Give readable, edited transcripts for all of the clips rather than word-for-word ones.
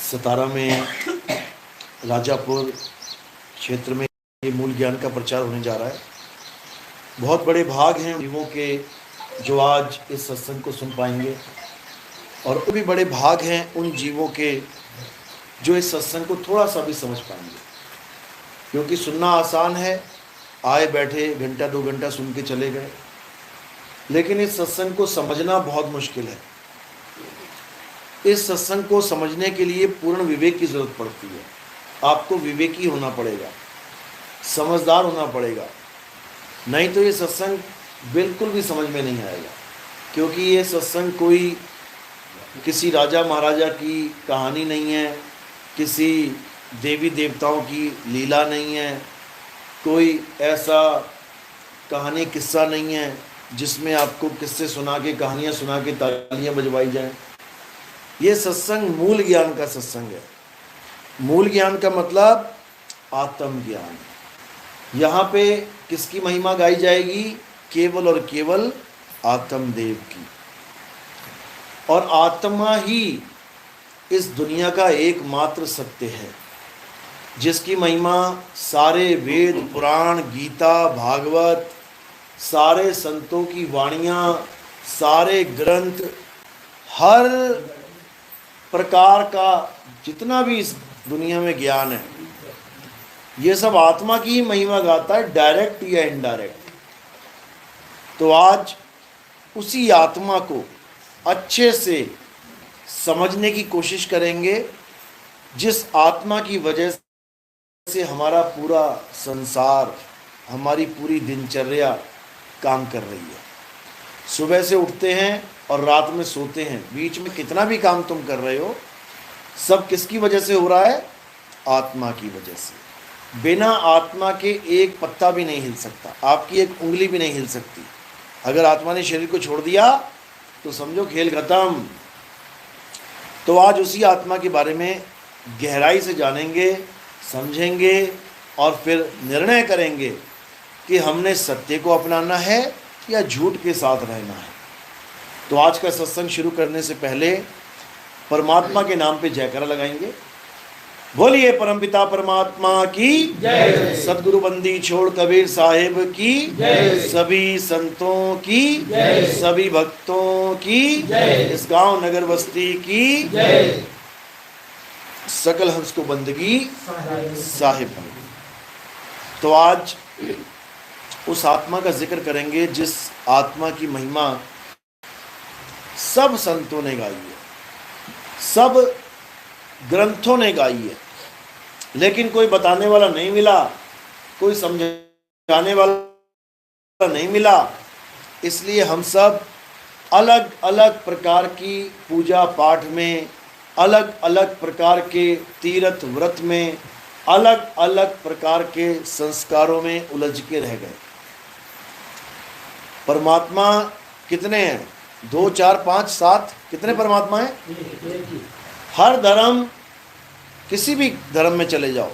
सतारा में राजापुर क्षेत्र में ये मूल ज्ञान का प्रचार होने जा रहा है। बहुत बड़े भाग हैं जीवों के जो आज इस सत्संग को सुन पाएंगे, और भी बड़े भाग हैं उन जीवों के जो इस सत्संग को थोड़ा सा भी समझ पाएंगे। क्योंकि सुनना आसान है, आए बैठे घंटा 2 घंटा सुन के चले गए, लेकिन इस सत्संग को समझना बहुत मुश्किल है। इस सत्संग को समझने के लिए पूर्ण विवेक की जरूरत पड़ती है। आपको विवेकी होना पड़ेगा, समझदार होना पड़ेगा, नहीं तो ये सत्संग बिल्कुल भी समझ में नहीं आएगा। क्योंकि ये सत्संग कोई किसी राजा महाराजा की कहानी नहीं है, किसी देवी देवताओं की लीला नहीं है, कोई ऐसा कहानी किस्सा नहीं है जिसमें आपको किस्से सुना के कहानियाँ सुना के तालियाँ बजवाई जाएं। ये सत्संग मूल ज्ञान का सत्संग है। मूल ज्ञान का मतलब आत्मज्ञान। यहाँ पे किसकी महिमा गाई जाएगी? केवल और केवल आत्मदेव की। और आत्मा ही इस दुनिया का एकमात्र सत्य है, जिसकी महिमा सारे वेद पुराण गीता भागवत, सारे संतों की वाणियाँ, सारे ग्रंथ, हर प्रकार का जितना भी इस दुनिया में ज्ञान है, ये सब आत्मा की ही महिमा गाता है, डायरेक्ट या इनडायरेक्ट। तो आज उसी आत्मा को अच्छे से समझने की कोशिश करेंगे, जिस आत्मा की वजह से हमारा पूरा संसार, हमारी पूरी दिनचर्या काम कर रही है। सुबह से उठते हैं और रात में सोते हैं, बीच में कितना भी काम तुम कर रहे हो, सब किसकी वजह से हो रहा है? आत्मा की वजह से। बिना आत्मा के एक पत्ता भी नहीं हिल सकता, आपकी एक उंगली भी नहीं हिल सकती। अगर आत्मा ने शरीर को छोड़ दिया तो समझो खेल खत्म। तो आज उसी आत्मा के बारे में गहराई से जानेंगे, समझेंगे और फिर निर्णय करेंगे कि हमने सत्य को अपनाना है या झूठ के साथ रहना है। तो आज का सत्संग शुरू करने से पहले परमात्मा के नाम पे जयकारा लगाएंगे। बोलिए परमपिता परमात्मा की जय, सदगुरु बंदी छोड़ कबीर साहिब की जय, सभी संतों की जय, सभी भक्तों की जय, इस गांव नगर बस्ती की जय, सकल हंस को बंदगी साहिब। तो आज उस आत्मा का जिक्र करेंगे जिस आत्मा की महिमा सब संतों ने गाई है, सब ग्रंथों ने गाई है, लेकिन कोई बताने वाला नहीं मिला, कोई समझाने वाला नहीं मिला। इसलिए हम सब अलग अलग प्रकार की पूजा पाठ में, अलग अलग प्रकार के तीर्थ व्रत में, अलग अलग प्रकार के संस्कारों में उलझ के रह गए। परमात्मा कितने हैं? 2 4 5 7 कितने परमात्मा हैं? हर धर्म, किसी भी धर्म में चले जाओ,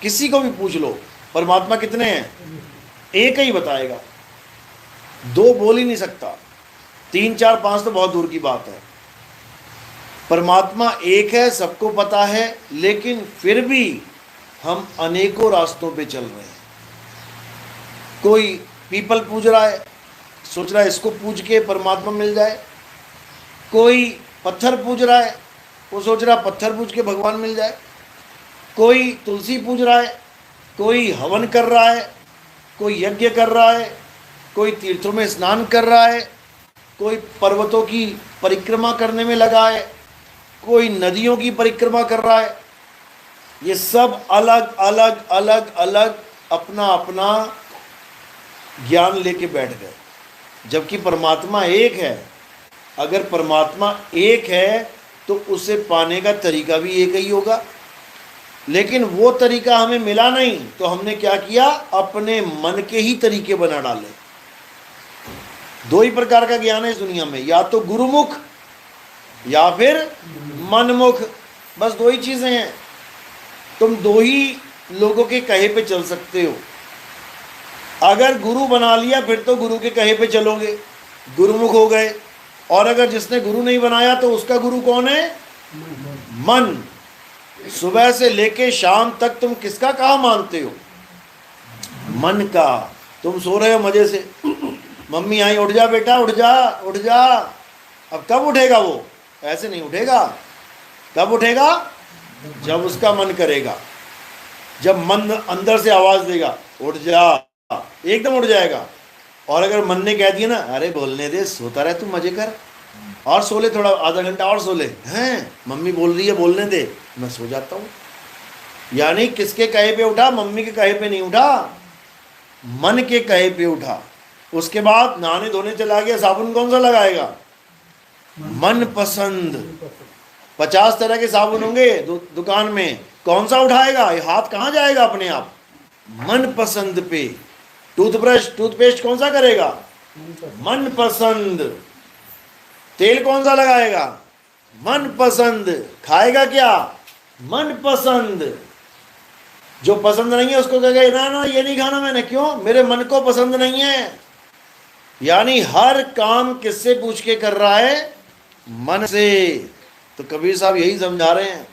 किसी को भी पूछ लो परमात्मा कितने हैं, एक ही बताएगा, 2 बोल ही नहीं सकता। 3 4 5 तो बहुत दूर की बात है। परमात्मा एक है, सबको पता है, लेकिन फिर भी हम अनेकों रास्तों पे चल रहे हैं। कोई पीपल पूज रहा है, सोच रहा है इसको पूज के परमात्मा मिल जाए। कोई पत्थर पूज रहा है, वो सोच रहा पत्थर पूज के भगवान मिल जाए। कोई तुलसी पूज रहा है, कोई हवन कर रहा है, कोई यज्ञ कर रहा है, कोई तीर्थों में स्नान कर रहा है, कोई पर्वतों की परिक्रमा करने में लगा है, कोई नदियों की परिक्रमा कर रहा है। ये सब अलग अलग अलग अलग अपना अपना ज्ञान लेके बैठ गए, जबकि परमात्मा एक है। अगर परमात्मा एक है तो उसे पाने का तरीका भी एक ही होगा, लेकिन वो तरीका हमें मिला नहीं, तो हमने क्या किया? अपने मन के ही तरीके बना डाले। 2 ही प्रकार का ज्ञान है इस दुनिया में, या तो गुरुमुख या फिर मनमुख। बस 2 ही चीजें हैं। तुम 2 ही लोगों के कहे पे चल सकते हो। अगर गुरु बना लिया फिर तो गुरु के कहे पे चलोगे, गुरुमुख हो गए। और अगर जिसने गुरु नहीं बनाया तो उसका गुरु कौन है? मन। सुबह से लेके शाम तक तुम किसका कहा मानते हो? मन का। तुम सो रहे हो मजे से, मम्मी आई, उठ जा बेटा, उठ जा उठ जा। अब कब उठेगा वो? ऐसे नहीं उठेगा। कब उठेगा? जब उसका मन करेगा, जब मन अंदर से आवाज देगा उठ जा, एकदम उठ जाएगा। और अगर मन ने कह दिया ना, अरे बोलने दे, सोता रहे तू, मजे कर, और सो ले थोड़ा, आधा घंटा और सो ले, हैं मम्मी बोल रही है बोलने दे, मैं सो जाता हूँ। यानी किसके कहे पे उठा? मम्मी के कहे पे नहीं उठा, मन के कहे पे उठा। उसके बाद नहाने धोने चला गया, साबुन कौन सा लगाएगा? मन पसंद। 50 तरह के साबुन होंगे दुकान में, कौन सा उठाएगा? ये हाथ कहाँ जाएगा अपने आप? मन पसंद पे। टूथब्रश टूथपेस्ट कौन सा करेगा? मन पसंद। तेल कौन सा लगाएगा? मन पसंद। खाएगा क्या? मन पसंद। जो पसंद नहीं है उसको कहेगा ना ना ये नहीं खाना मैंने, क्यों? मेरे मन को पसंद नहीं है। यानी हर काम किससे पूछ के कर रहा है? मन से। तो कबीर साहब यही समझा रहे हैं,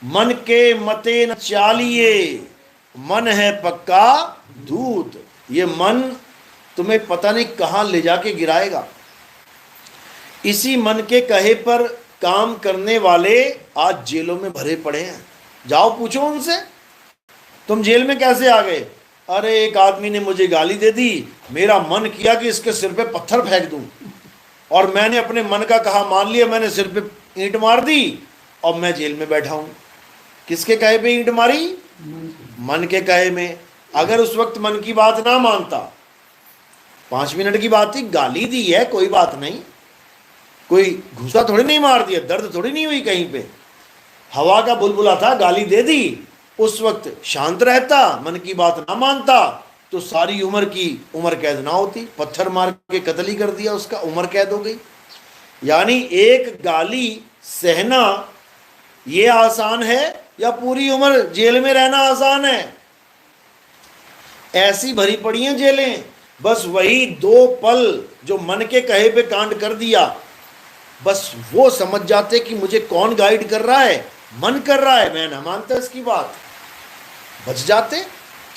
मन के मते न चालिए, मन है पक्का दूत। ये मन तुम्हें पता नहीं कहां ले जाके गिराएगा। इसी मन के कहे पर काम करने वाले आज जेलों में भरे पड़े हैं। जाओ पूछो उनसे, तुम जेल में कैसे आ गए? अरे एक आदमी ने मुझे गाली दे दी, मेरा मन किया कि इसके सिर पे पत्थर फेंक दूं, और मैंने अपने मन का कहा मान लिया, मैंने सिर पे ईंट मार दी और मैं जेल में बैठा हूं। किसके कहे पे ईंट मारी? मन के कहे में। अगर उस वक्त मन की बात ना मानता, 5 मिनट की बात थी, गाली दी है, कोई बात नहीं, कोई घुसा थोड़ी नहीं मार दिया, दर्द थोड़ी नहीं हुई कहीं पे, हवा का बुलबुला था, गाली दे दी, उस वक्त शांत रहता, मन की बात ना मानता, तो सारी उम्र की उम्र कैद ना होती। पत्थर मार के कत्ल ही कर दिया उसका, उम्र कैद हो गई। यानी एक गाली सहना ये आसान है या पूरी उम्र जेल में रहना आसान है? ऐसी भरी पड़ी हैं जेलें। बस वही 2 पल जो मन के कहे पे कांड कर दिया, बस वो समझ जाते कि मुझे कौन गाइड कर रहा है, मन कर रहा है, मैं ना मानता इसकी बात, बच जाते।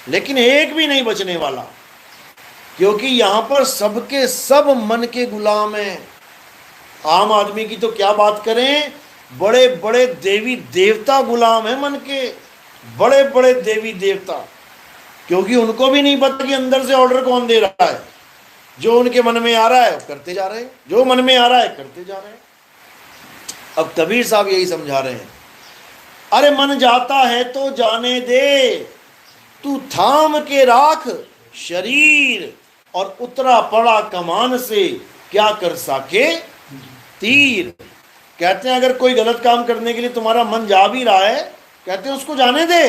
लेकिन एक भी नहीं बचने वाला, क्योंकि यहां पर सबके सब मन के गुलाम हैं। आम आदमी की तो क्या बात करें, बड़े बड़े देवी देवता गुलाम हैं मन के, बड़े बड़े देवी देवता, क्योंकि उनको भी नहीं पता कि अंदर से ऑर्डर कौन दे रहा है। जो उनके मन में आ रहा है करते जा रहे हैं, जो मन में आ रहा है करते जा रहे हैं। अब कबीर साहब यही समझा रहे हैं, अरे मन जाता है तो जाने दे, तू थाम के राख शरीर, और उतरा पड़ा कमान से क्या कर सके तीर। कहते हैं अगर कोई गलत काम करने के लिए तुम्हारा मन जा भी रहा है, कहते हैं उसको जाने दे।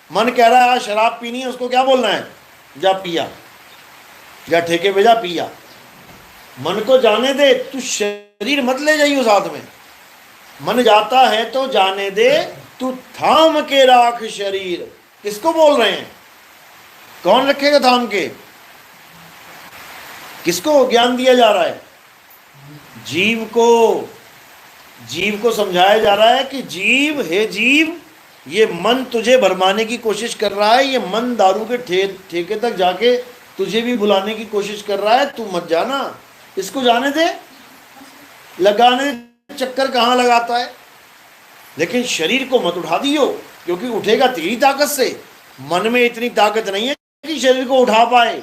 मन कह रहा है आज शराब पीनी है, उसको क्या बोलना है? जा पिया, या ठेके पे जा पिया। मन को जाने दे, तू शरीर मत ले जाइयो साथ में। मन जाता है तो जाने दे, तू थाम के राख शरीर। किसको बोल रहे हैं? कौन रखेगा थाम के? किसको ज्ञान दिया जा रहा है? जीव को। जीव को समझाया जा रहा है कि जीव, हे जीव, ये मन तुझे भरमाने की कोशिश कर रहा है, ये मन दारू के ठेके तक जाके तुझे भी बुलाने की कोशिश कर रहा है, तू मत जाना, इसको जाने दे। लगाने चक्कर कहाँ लगाता है, लेकिन शरीर को मत उठा दियो, क्योंकि उठेगा तेरी ताकत से। मन में इतनी ताकत नहीं है कि शरीर को उठा पाए।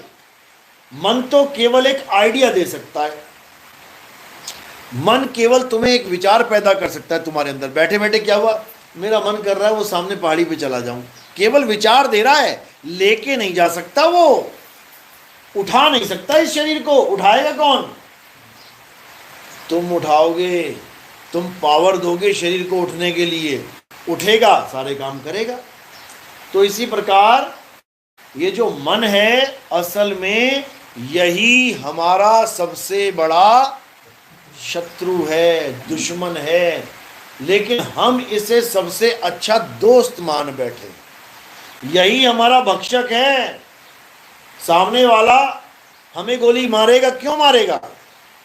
मन तो केवल एक आइडिया दे सकता है। मन केवल तुम्हें एक विचार पैदा कर सकता है तुम्हारे अंदर। बैठे बैठे क्या हुआ, मेरा मन कर रहा है वो सामने पहाड़ी पे चला जाऊं, केवल विचार दे रहा है, लेके नहीं जा सकता, वो उठा नहीं सकता इस शरीर को। उठाएगा कौन? तुम उठाओगे, तुम पावर दोगे शरीर को उठने के लिए, उठेगा, सारे काम करेगा। तो इसी प्रकार ये जो मन है, असल में यही हमारा सबसे बड़ा शत्रु है, दुश्मन है, लेकिन हम इसे सबसे अच्छा दोस्त मान बैठे। यही हमारा भक्षक है। सामने वाला हमें गोली मारेगा, क्यों मारेगा?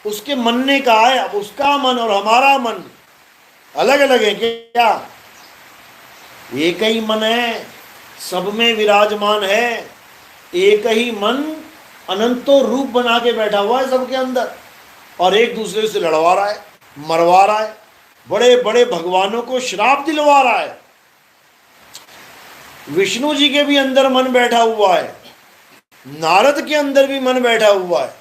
उसके मन ने कहा है। अब उसका मन और हमारा मन अलग अलग है क्या? एक ही मन है, सब में विराजमान है। एक ही मन अनंतो रूप बना के बैठा हुआ है सबके अंदर, और एक दूसरे से लड़वा रहा है, मरवा रहा है, बड़े बड़े भगवानों को श्राप दिलवा रहा है। विष्णु जी के भी अंदर मन बैठा हुआ है, नारद के अंदर भी मन बैठा हुआ है।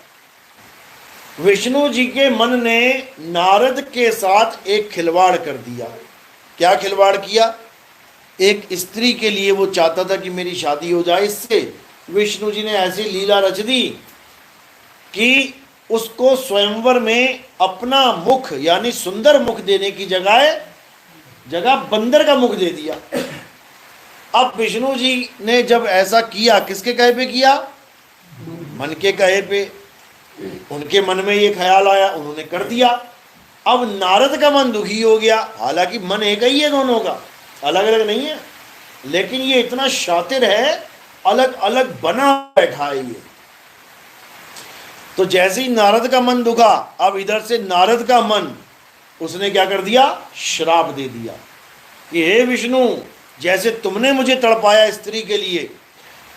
विष्णु जी के मन ने नारद के साथ एक खिलवाड़ कर दिया। क्या खिलवाड़ किया? एक स्त्री के लिए वो चाहता था कि मेरी शादी हो जाए इससे। विष्णु जी ने ऐसी लीला रच दी कि उसको स्वयंवर में अपना मुख यानी सुंदर मुख देने की जगह बंदर का मुख दे दिया। अब विष्णु जी ने जब ऐसा किया, किसके कहे पे किया? मन के कहे पे। उनके मन में ये ख्याल आया, उन्होंने कर दिया। अब नारद का मन दुखी हो गया, हालांकि मन एक ही है दोनों का, अलग अलग नहीं है, लेकिन ये इतना शातिर है, अलग अलग बना बैठा है ये। तो जैसे ही नारद का मन दुखा, अब इधर से नारद का मन, उसने क्या कर दिया? श्राप दे दिया कि हे विष्णु, जैसे तुमने मुझे तड़पाया स्त्री के लिए,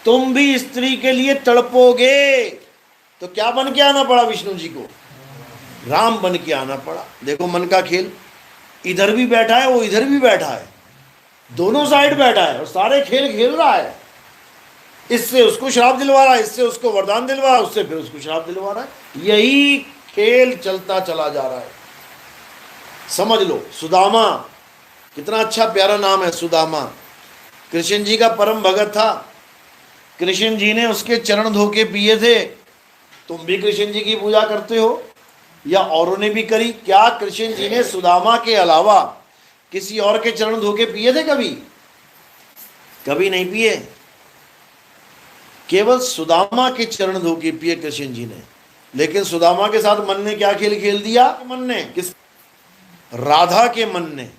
तुम भी स्त्री के लिए तड़पोगे। तो क्या बन के आना पड़ा विष्णु जी को? राम बन के आना पड़ा। देखो मन का खेल, इधर भी बैठा है, वो इधर भी बैठा है, दोनों साइड बैठा है और सारे खेल खेल रहा है। इससे उसको श्राप दिलवा रहा है, इससे उसको वरदान दिलवा रहा है, उससे फिर उसको श्राप दिलवा रहा है। यही खेल चलता चला जा रहा है। समझ लो, सुदामा, कितना अच्छा प्यारा नाम है सुदामा। कृष्ण जी का परम भगत था। कृष्ण जी ने उसके चरण धो के पिए थे। तुम भी कृष्ण जी की पूजा करते हो या औरों ने भी करी? क्या कृष्ण जी ने सुदामा के अलावा किसी और के चरण धो के पिए थे कभी? कभी नहीं पिए। केवल सुदामा के चरण धो के पिए कृष्ण जी ने। लेकिन सुदामा के साथ मन ने क्या खेल खेल दिया? मन ने किस? राधा के मन ने।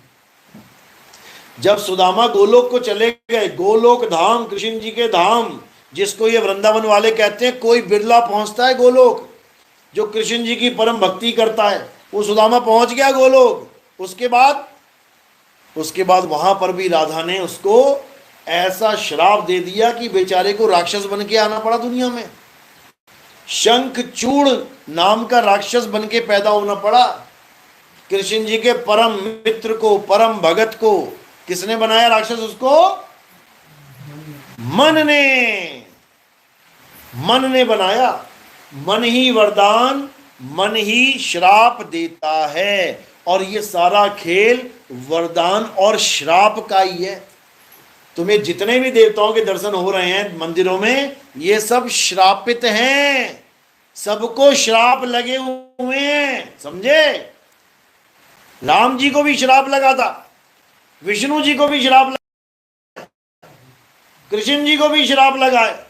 जब सुदामा गोलोक को चले गए, गोलोक धाम, कृष्ण जी के धाम, जिसको ये वृंदावन वाले कहते हैं, कोई बिरला पहुंचता है गोलोक। जो कृष्ण जी की परम भक्ति करता है, वो सुदामा पहुंच गया गोलोक। उसके बाद वहां पर भी राधा ने उसको ऐसा श्राप दे दिया कि बेचारे को राक्षस बन के आना पड़ा दुनिया में। शंखचूड़ नाम का राक्षस बन के पैदा होना पड़ा। कृष्ण जी के परम मित्र को, परम भगत को किसने बनाया राक्षस? उसको मन ने बनाया। मन ही वरदान, मन ही श्राप देता है। और ये सारा खेल वरदान और श्राप का ही है। तुम्हें जितने भी देवताओं के दर्शन हो रहे हैं मंदिरों में, ये सब श्रापित हैं। सबको श्राप लगे हुए हैं, समझे? राम जी को भी श्राप लगा था, विष्णु जी को भी श्राप लगा, कृष्ण जी को भी श्राप लगा है,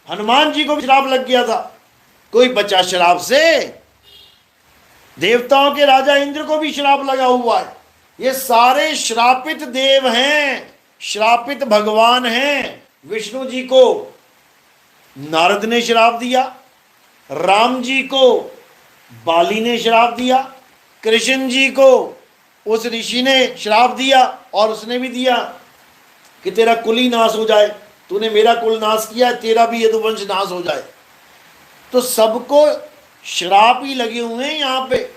हनुमान जी को भी श्राप लग गया था। कोई बचा श्राप से? देवताओं के राजा इंद्र को भी श्राप लगा हुआ है। ये सारे श्रापित देव हैं, श्रापित भगवान हैं। विष्णु जी को नारद ने श्राप दिया, राम जी को बाली ने श्राप दिया, कृष्ण जी को उस ऋषि ने श्राप दिया, और उसने भी दिया कि तेरा कुल ही नाश हो जाए, तूने मेरा कुल नाश किया, तेरा भी यदुवंश नाश हो जाए। तो सबको श्राप ही लगे हुए हैं। यहां पे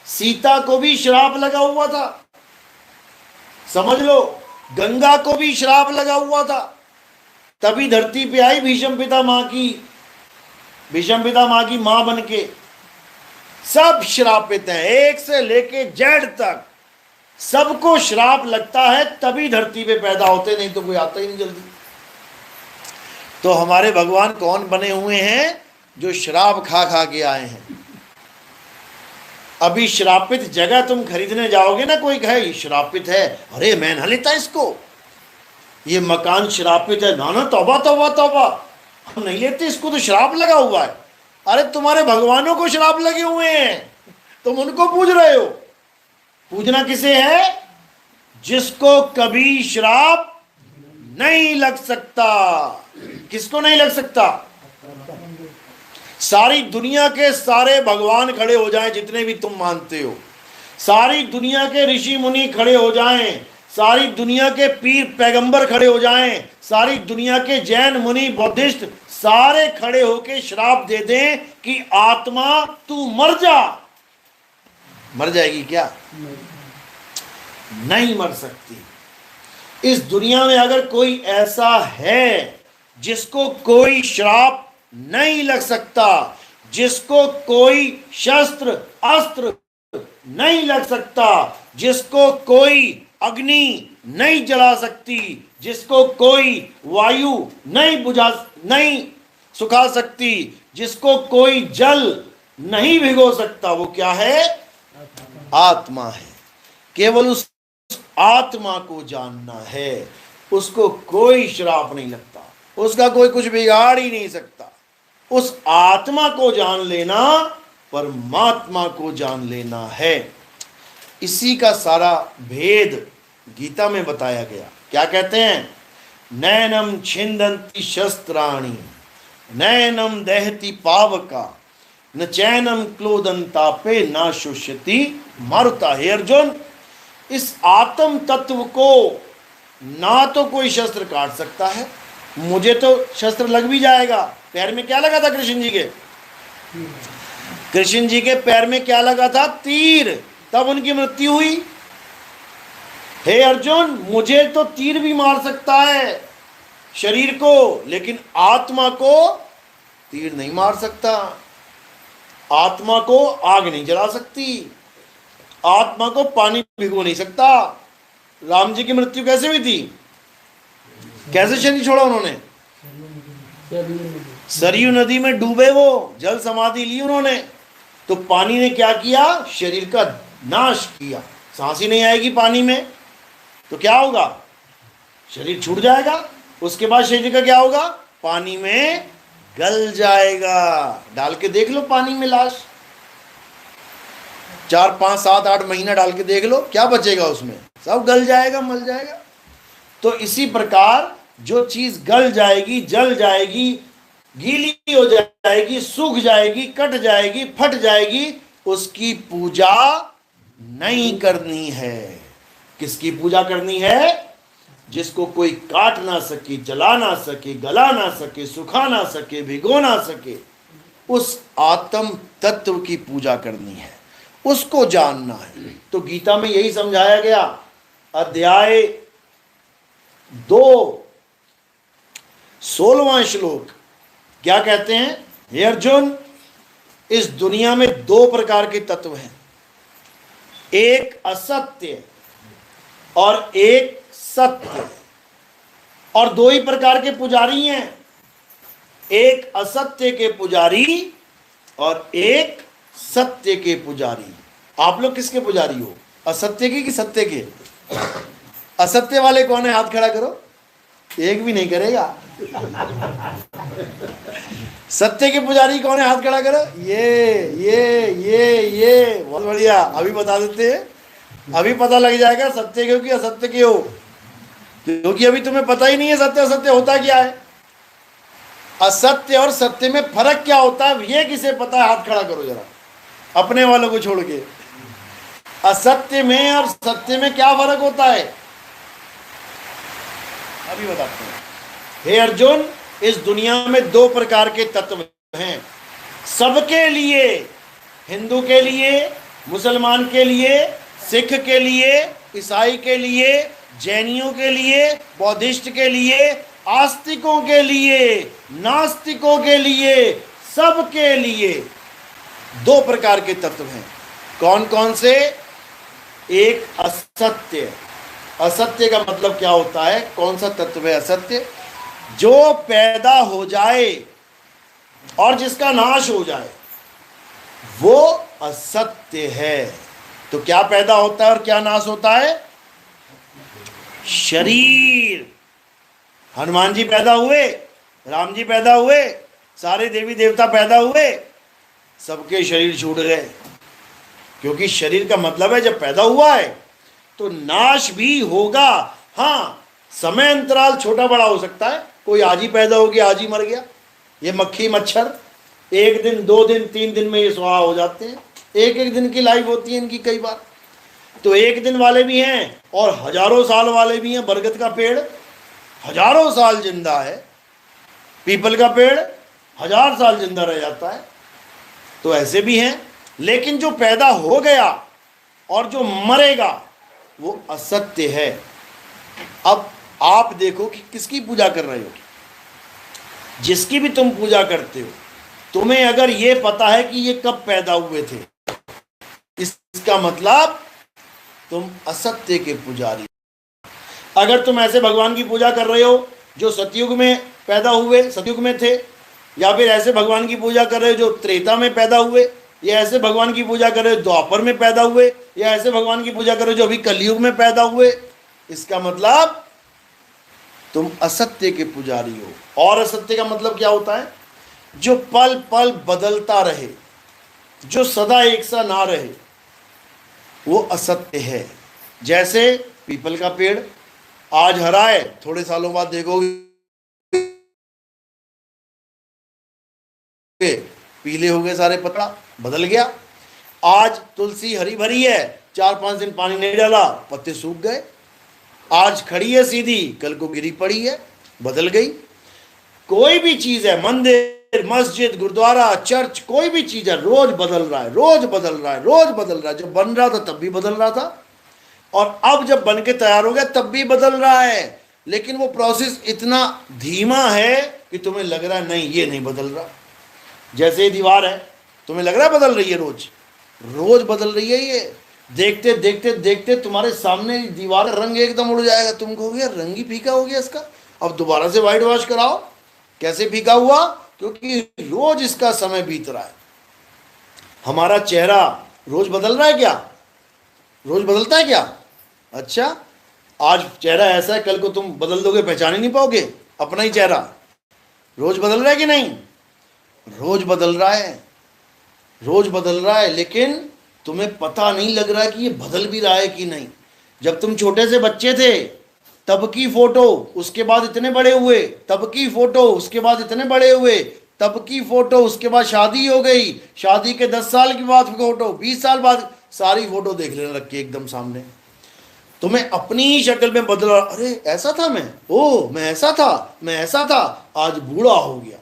सीता को भी श्राप लगा हुआ था, समझ लो। गंगा को भी श्राप लगा हुआ था, तभी धरती पे आई भीष्म पिता मां की मां बन के। सब श्रापित हैं, एक से लेके जेड तक सबको श्राप लगता है, तभी धरती पे पैदा होते, नहीं तो कोई आता ही नहीं जल्दी। तो हमारे भगवान कौन बने हुए हैं? जो श्राप खा खा के आए हैं। अभी श्रापित जगह तुम खरीदने जाओगे ना, कोई कहे श्रापित है, अरे मैं ना लेता इसको, ये मकान श्रापित है, ना ना तौबा तौबा तौबा, हम नहीं लेते इसको, तो श्राप लगा हुआ है। अरे तुम्हारे भगवानों को श्राप लगे हुए हैं, तुम उनको पूज रहे हो। पूजना किसे है? जिसको कभी श्राप नहीं लग सकता। किसको नहीं लग सकता? सारी दुनिया के सारे भगवान खड़े हो जाएं, जितने भी तुम मानते हो, सारी दुनिया के ऋषि मुनि खड़े हो जाएं, सारी दुनिया के पीर पैगंबर खड़े हो जाएं, सारी दुनिया के जैन मुनि बुद्धिस्ट सारे खड़े होके श्राप दे दें कि आत्मा तू मर जा, मर जाएगी क्या? नहीं मर सकती। इस दुनिया में अगर कोई ऐसा है जिसको कोई श्राप नहीं लग सकता, जिसको कोई शस्त्र अस्त्र नहीं लग सकता, जिसको कोई अग्नि नहीं जला सकती, जिसको कोई वायु नहीं सुखा सकती, जिसको कोई जल नहीं भिगो सकता, वो क्या है? आत्मा है। केवल उस आत्मा को जानना है, उसको कोई श्राप नहीं लगता, उसका कोई कुछ बिगाड़ ही नहीं सकता। उस आत्मा को जान लेना परमात्मा को जान लेना है। इसी का सारा भेद गीता में बताया गया। क्या कहते हैं? नैनम छिंदन्ति शस्त्राणि नैनम दहति पावका न चैनम क्लोदंतापे न शुष्यति मारुता। हे अर्जुन, इस आत्म तत्व को ना तो कोई शस्त्र काट सकता है, मुझे तो शस्त्र लग भी जाएगा। पैर में क्या लगा था कृष्ण जी के? कृष्ण जी के पैर में क्या लगा था? तीर, तब उनकी मृत्यु हुई। हे अर्जुन, मुझे तो तीर भी मार सकता है शरीर को, लेकिन आत्मा को तीर नहीं मार सकता। आत्मा को आग नहीं जला सकती, आत्मा को पानी भिगो नहीं सकता। राम जी की मृत्यु कैसे हुई थी? कैसे शरीर छोड़ा उन्होंने? सरयू नदी में डूबे, वो जल समाधि ली उन्होंने, तो पानी ने क्या किया? शरीर का नाश किया। सांस ही नहीं आएगी पानी में तो क्या होगा? शरीर छूट जाएगा। उसके बाद शरीर का क्या होगा? पानी में गल जाएगा। डाल के देख लो पानी में लाश, 4, 5, 7, 8 महीना डाल के देख लो, क्या बचेगा उसमें? सब गल जाएगा, मल जाएगा। तो इसी प्रकार जो चीज गल जाएगी, जल जाएगी, गीली हो जाएगी, सूख जाएगी, कट जाएगी, फट जाएगी, उसकी पूजा नहीं करनी है। किसकी पूजा करनी है? जिसको कोई काट ना सके, जला ना सके, गला ना सके, सुखा ना सके, भिगो ना सके, उस आत्म तत्व की पूजा करनी है, उसको जानना है। तो गीता में यही समझाया गया। अध्याय 2 16वां श्लोक क्या कहते हैं? हे अर्जुन, इस दुनिया में 2 प्रकार के तत्व हैं, एक असत्य और एक सत्य, और 2 ही प्रकार के पुजारी हैं, एक असत्य के पुजारी और एक सत्य के पुजारी। आप लोग किसके पुजारी हो? असत्य के कि सत्य के? असत्य वाले कौन है? हाथ खड़ा करो। एक भी नहीं करेगा। सत्य के पुजारी कौन है? हाथ खड़ा करो। ये बहुत बढ़िया। अभी बता देते हैं, अभी पता लग जाएगा सत्य के हो कि असत्य के हो, क्योंकि अभी तुम्हें पता ही नहीं है सत्य असत्य होता क्या है। असत्य और सत्य में फर्क क्या होता है ये किसे पता है? हाथ खड़ा करो जरा, अपने वालों को छोड़ के। असत्य में और सत्य में क्या फर्क होता है? अभी बताते हैं। हे अर्जुन, इस दुनिया में 2 प्रकार के तत्व हैं, सबके लिए, हिंदू के लिए, मुसलमान के लिए, सिख के लिए, ईसाई के लिए, जैनियों के लिए, बौद्धिस्ट के लिए, आस्तिकों के लिए, नास्तिकों के लिए, सबके लिए 2 प्रकार के तत्व हैं। कौन कौन से? एक असत्य। असत्य का मतलब क्या होता है? कौन सा तत्व है असत्य? जो पैदा हो जाए और जिसका नाश हो जाए, वो असत्य है। तो क्या पैदा होता है और क्या नाश होता है? शरीर। हनुमान जी पैदा हुए, राम जी पैदा हुए, सारे देवी देवता पैदा हुए, सबके शरीर छूट गए, क्योंकि शरीर का मतलब है जब पैदा हुआ है तो नाश भी होगा। हाँ, समय अंतराल छोटा बड़ा हो सकता है, कोई आज ही पैदा हो गया आज ही मर गया। ये मक्खी मच्छर 1 दिन 2 दिन 3 दिन में ये स्वाहा हो जाते हैं, एक दिन की लाइफ होती है इनकी कई बार। तो एक दिन वाले भी हैं और हजारों साल वाले भी हैं। बरगद का पेड़ हजारों साल जिंदा है, पीपल का पेड़ 1000 साल जिंदा रह जाता है। तो ऐसे भी हैं। लेकिन जो पैदा हो गया और जो मरेगा वो असत्य है। अब आप देखो कि किसकी पूजा कर रहे हो। जिसकी भी तुम पूजा करते हो, तुम्हें अगर ये पता है कि ये कब पैदा हुए थे, इसका मतलब तुम असत्य के पुजारी। अगर तुम ऐसे भगवान की पूजा कर रहे हो जो सतयुग में पैदा हुए, सतयुग में थे, या फिर ऐसे भगवान की पूजा कर रहे हो जो त्रेता में पैदा हुए, या ऐसे भगवान की पूजा कर रहे हो द्वापर में पैदा हुए, या ऐसे भगवान की पूजा कर रहे हो जो अभी कलयुग में पैदा हुए, इसका मतलब तुम असत्य के पुजारी हो। और असत्य का मतलब क्या होता है? जो पल पल बदलता रहे, जो सदा एक सा ना रहे, वो असत्य है। जैसे पीपल का पेड़ आज हरा है, थोड़े सालों बाद देखोगे पीले हो गए सारे, पत्ता बदल गया। आज तुलसी हरी भरी है, 4-5 दिन पानी नहीं डाला, पत्ते सूख गए। आज खड़ी है सीधी, कल को गिरी पड़ी है, बदल गई। कोई भी चीज है, मंदिर, मस्जिद, गुरुद्वारा, चर्च, कोई भी चीज है, रोज बदल रहा है, रोज बदल रहा है, रोज बदल रहा है। जब बन रहा था तब भी बदल रहा था, और अब जब बन के तैयार हो गया तब भी बदल रहा है। लेकिन वो प्रोसेस इतना धीमा है कि तुम्हें लग रहा है नहीं, ये नहीं बदल रहा। जैसे ये दीवार है, तुम्हें लग रहा है बदल रही है, रोज रोज बदल रही है। ये देखते देखते देखते तुम्हारे सामने दीवार रंग एकदम उड़ जाएगा। तुम कहोगे रंग ही फीका हो गया इसका, अब दोबारा से व्हाइट वॉश कराओ। कैसे फीका हुआ? क्योंकि रोज इसका समय बीत रहा है। हमारा चेहरा रोज बदल रहा है क्या? रोज बदलता है क्या? अच्छा, आज चेहरा ऐसा है, कल को तुम बदल दोगे, पहचान ही नहीं पाओगे अपना ही चेहरा। रोज बदल रहा है कि नहीं? रोज बदल रहा है, रोज बदल रहा है। लेकिन तुम्हें पता नहीं लग रहा है कि ये बदल भी रहा है कि नहीं। जब तुम छोटे से बच्चे थे तब की फोटो, उसके बाद इतने बड़े हुए, तब की फोटो, उसके बाद इतने बड़े हुए, तब की फोटो, उसके बाद शादी हो गई, शादी के 10 साल के बाद फोटो, 20 साल बाद, सारी फोटो देख लेने रखी एकदम सामने। तुम्हें अपनी ही शक्ल में बदला, अरे ऐसा था मैं, ओ मैं ऐसा था, मैं ऐसा था, आज बूढ़ा हो गया।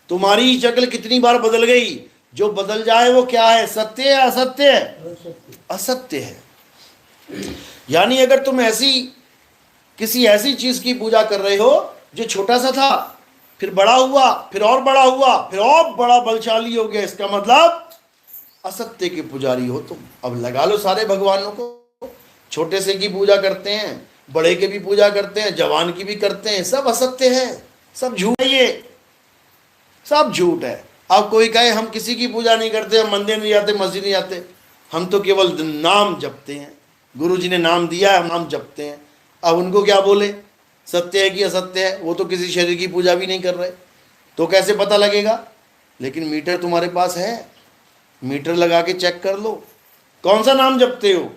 तुम्हारी शक्ल कितनी बार बदल गई। जो बदल जाए वो क्या है? सत्य है, असत्य है? असत्य है। यानी अगर तुम किसी ऐसी चीज की पूजा कर रहे हो जो छोटा सा था, फिर बड़ा हुआ, फिर और बड़ा हुआ, फिर और बड़ा बलशाली हो गया, इसका मतलब असत्य के पुजारी हो तुम। अब लगा लो सारे भगवानों को, छोटे से की पूजा करते हैं, बड़े के भी पूजा करते हैं, जवान की भी करते हैं, सब असत्य है, सब झूठ है, ये सब झूठ है। अब कोई कहे हम किसी की पूजा नहीं करते, हम मंदिर नहीं जाते, मस्जिद नहीं जाते, हम तो केवल नाम जपते हैं, गुरु जी ने नाम दिया है, हम नाम जपते हैं। अब उनको क्या बोले, सत्य है कि असत्य है? वो तो किसी शरीर की पूजा भी नहीं कर रहे, तो कैसे पता लगेगा? लेकिन मीटर तुम्हारे पास है, मीटर लगा के चेक कर लो। कौन सा नाम जपते हो?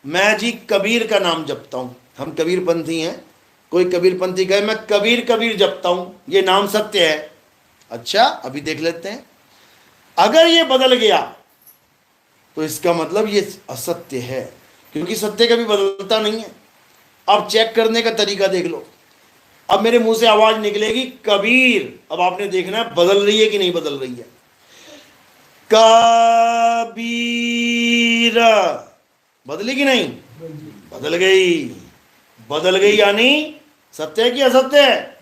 मैं जी कबीर का नाम जपता हूँ, हम कबीर पंथी हैं। कोई कबीर पंथी कहे मैं कबीर कबीर जपता हूँ, ये नाम सत्य है? अच्छा, अभी देख लेते हैं। अगर ये बदल गया तो इसका मतलब ये असत्य है, क्योंकि सत्य कभी बदलता नहीं है। अब चेक करने का तरीका देख लो। अब मेरे मुंह से आवाज निकलेगी कबीर, अब आपने देखना है बदल रही है कि नहीं बदल रही है। कबीर बदली कि नहीं? बदल गई। बदल गई यानी सत्य है कि असत्य है?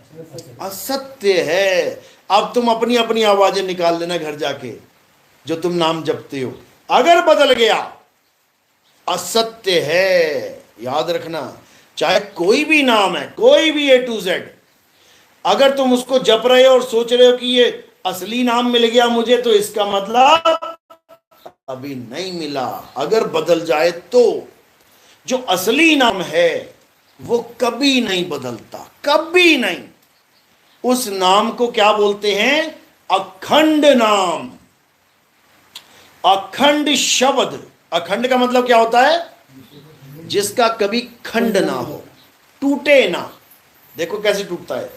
असत्य है। अब तुम अपनी अपनी आवाजें निकाल लेना घर जाके, जो तुम नाम जपते हो। अगर बदल गया असत्य है, याद रखना। चाहे कोई भी नाम है, कोई भी A to Z, अगर तुम उसको जप रहे हो और सोच रहे हो कि ये असली नाम मिल गया मुझे, तो इसका मतलब अभी नहीं मिला। अगर बदल जाए तो जो असली नाम है वो कभी नहीं बदलता, कभी नहीं। उस नाम को क्या बोलते हैं? अखंड नाम, अखंड शब्द। अखंड का मतलब क्या होता है? जिसका कभी खंड ना हो, टूटे ना। देखो कैसे टूटता है,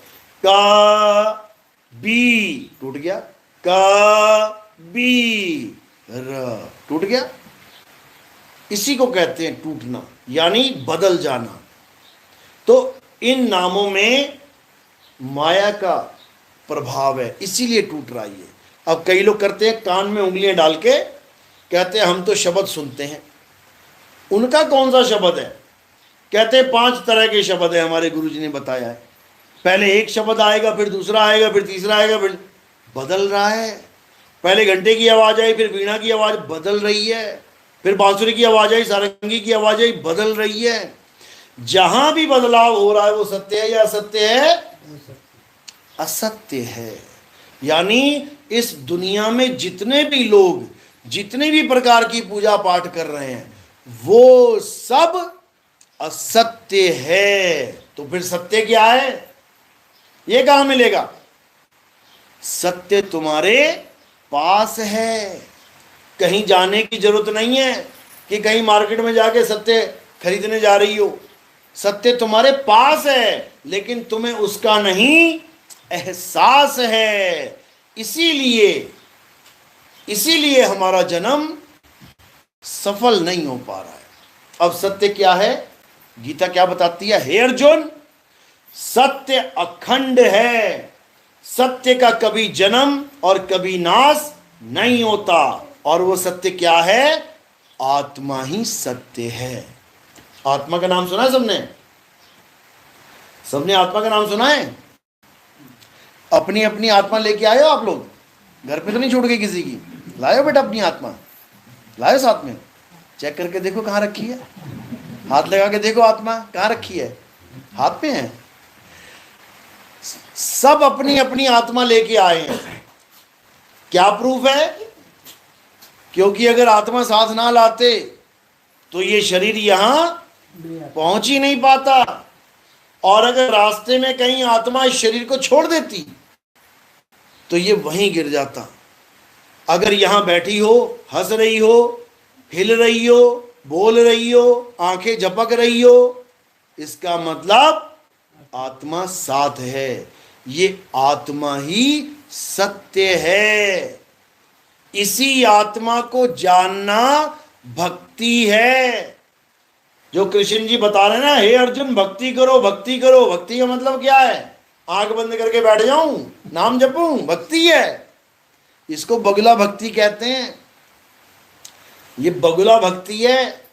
का बी टूट गया, का बी र टूट गया। इसी को कहते हैं टूटना, यानी बदल जाना। तो इन नामों में माया का प्रभाव है, इसीलिए टूट रहा है ये। अब कई लोग करते हैं कान में उंगलियां डाल के, कहते हैं हम तो शब्द सुनते हैं। उनका कौन सा शब्द है? कहते हैं 5 तरह के शब्द है, हमारे गुरुजी ने बताया है। पहले एक शब्द आएगा, फिर दूसरा आएगा, फिर तीसरा आएगा, फिर बदल रहा है। पहले घंटे की आवाज आई, फिर वीणा की आवाज बदल रही है, फिर बांसुरी की आवाज आई, सारंगी की आवाज आई, बदल रही है। जहां भी बदलाव हो रहा है वो सत्य है या असत्य है? असत्य है। यानी इस दुनिया में जितने भी लोग जितने भी प्रकार की पूजा पाठ कर रहे हैं वो सब असत्य है। तो फिर सत्य क्या है? ये कहां मिलेगा? सत्य तुम्हारे पास है। कहीं जाने की जरूरत नहीं है कि कहीं मार्केट में जाके सत्य खरीदने जा रही हो। सत्य तुम्हारे पास है, लेकिन तुम्हें उसका नहीं एहसास है। इसीलिए हमारा जन्म सफल नहीं हो पा रहा है। अब सत्य क्या है? गीता क्या बताती है? हे अर्जुन, सत्य अखंड है। सत्य का कभी जन्म और कभी नाश नहीं होता। और वो सत्य क्या है? आत्मा ही सत्य है। आत्मा का नाम सुना है सबने? सबने आत्मा का नाम सुना है? अपनी अपनी आत्मा लेके आए हो आप लोग? घर पे तो नहीं छोड़ गई किसी की? लायो बेटा अपनी आत्मा, लायो साथ में। चेक करके देखो कहाँ रखी है, हाथ लगा के देखो आत्मा कहाँ रखी है। हाथ पे है। सब अपनी अपनी आत्मा लेके आए हैं। क्या प्रूफ है? क्योंकि अगर आत्मा साथ ना लाते तो ये शरीर यहां पहुंच ही नहीं पाता। और अगर रास्ते में कहीं आत्मा इस शरीर को छोड़ देती तो ये वहीं गिर जाता। अगर यहां बैठी हो, हंस रही हो, हिल रही हो, बोल रही हो, आंखें झपक रही हो, इसका मतलब आत्मा साथ है। ये आत्मा ही सत्य है। इसी आत्मा को जानना भक्ति है। जो कृष्ण जी बता रहे हैं ना, हे अर्जुन भक्ति करो, भक्ति करो। भक्ति का मतलब क्या है? आंख बंद करके बैठ जाऊं, नाम जपूं, भक्ति है। इसको बगुला भक्ति कहते हैं। ये बगुला भक्ति है।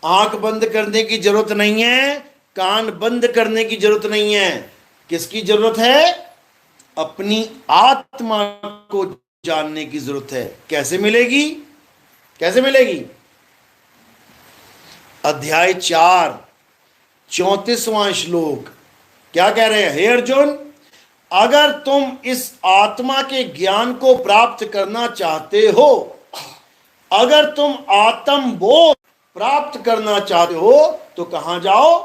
आंख बंद करने की जरूरत नहीं है, कान बंद करने की जरूरत नहीं है। किसकी जरूरत है? अपनी आत्मा को जानने की जरूरत है। कैसे मिलेगी? कैसे मिलेगी? अध्याय 4 34वां श्लोक क्या कह रहे हैं? हे अर्जुन, अगर तुम इस आत्मा के ज्ञान को प्राप्त करना चाहते हो, अगर तुम आत्म बोध प्राप्त करना चाहते हो तो कहां जाओ?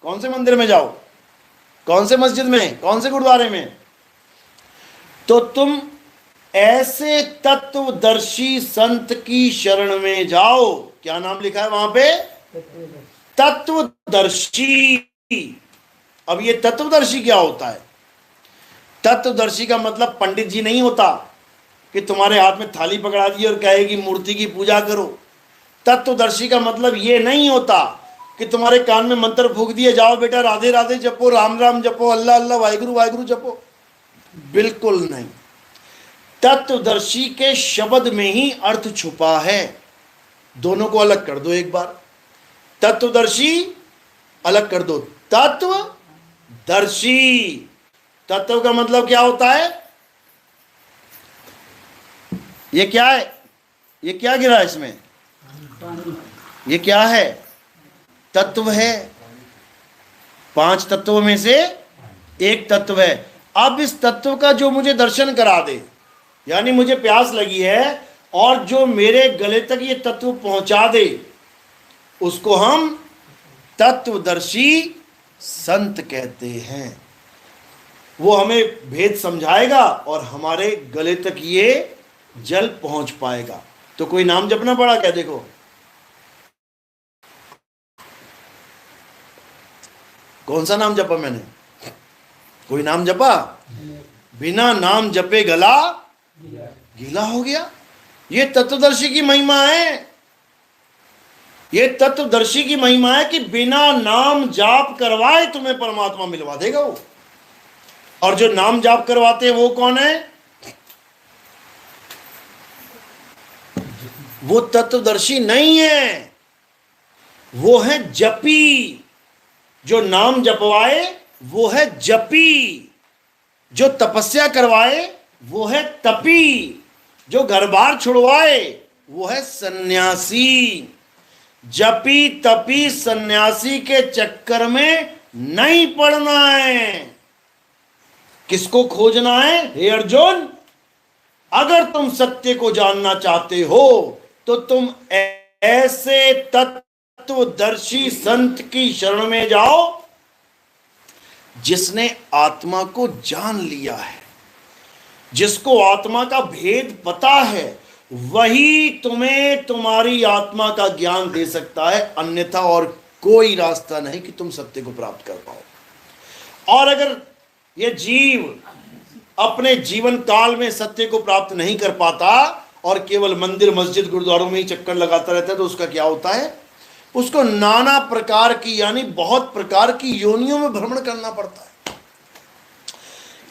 कौन से मंदिर में जाओ? कौन से मस्जिद में? कौन से गुरुद्वारे में? तो तुम ऐसे तत्वदर्शी संत की शरण में जाओ। क्या नाम लिखा है वहां पे? तत्वदर्शी। अब ये तत्वदर्शी क्या होता है? तत्वदर्शी का मतलब पंडित जी नहीं होता कि तुम्हारे हाथ में थाली पकड़ा दी और कहेगी मूर्ति की पूजा करो। तत्वदर्शी का मतलब ये नहीं होता कि तुम्हारे कान में मंत्र फूंक दिए, जाओ बेटा राधे राधे जपो, राम राम जपो, अल्लाह अल्लाह, वाहिगुरु वाहिगुरु जपो। बिल्कुल नहीं। तत्वदर्शी के शब्द में ही अर्थ छुपा है। दोनों को अलग कर दो एक बार। तत्वदर्शी अलग कर दो, तत्वदर्शी। तत्व का मतलब क्या होता है? ये क्या है? ये क्या गिरा इसमें? ये क्या है? तत्व है। 5 तत्वों में से एक तत्व है। अब इस तत्व का जो मुझे दर्शन करा दे, यानी मुझे प्यास लगी है और जो मेरे गले तक ये तत्व पहुंचा दे, उसको हम तत्वदर्शी संत कहते हैं। वो हमें भेद समझाएगा और हमारे गले तक ये जल पहुंच पाएगा। तो कोई नाम जपना पड़ा क्या? देखो, कौन सा नाम जपा मैंने? कोई नाम जपा? बिना नाम जपे गला गीला हो गया। ये तत्वदर्शी की महिमा है। ये तत्वदर्शी की महिमा है कि बिना नाम जाप करवाए तुम्हें परमात्मा मिलवा देगा वो। और जो नाम जाप करवाते हैं वो कौन है? वो तत्वदर्शी नहीं है, वो है जपी। जो नाम जपवाए वो है जपी, जो तपस्या करवाए वो है तपी, जो घर बार छुड़वाए वो है सन्यासी। जपी तपी सन्यासी के चक्कर में नहीं पड़ना है। किसको खोजना है? हे अर्जुन, अगर तुम सत्य को जानना चाहते हो तो तुम ऐसे तत्वदर्शी संत की शरण में जाओ जिसने आत्मा को जान लिया है, जिसको आत्मा का भेद पता है। वही तुम्हें तुम्हारी आत्मा का ज्ञान दे सकता है, अन्यथा और कोई रास्ता नहीं कि तुम सत्य को प्राप्त कर पाओ। और अगर ये जीव अपने जीवन काल में सत्य को प्राप्त नहीं कर पाता और केवल मंदिर मस्जिद गुरुद्वारों में ही चक्कर लगाता रहता है, तो उसका क्या होता है? उसको नाना प्रकार की, यानी बहुत प्रकार की योनियों में भ्रमण करना पड़ता है।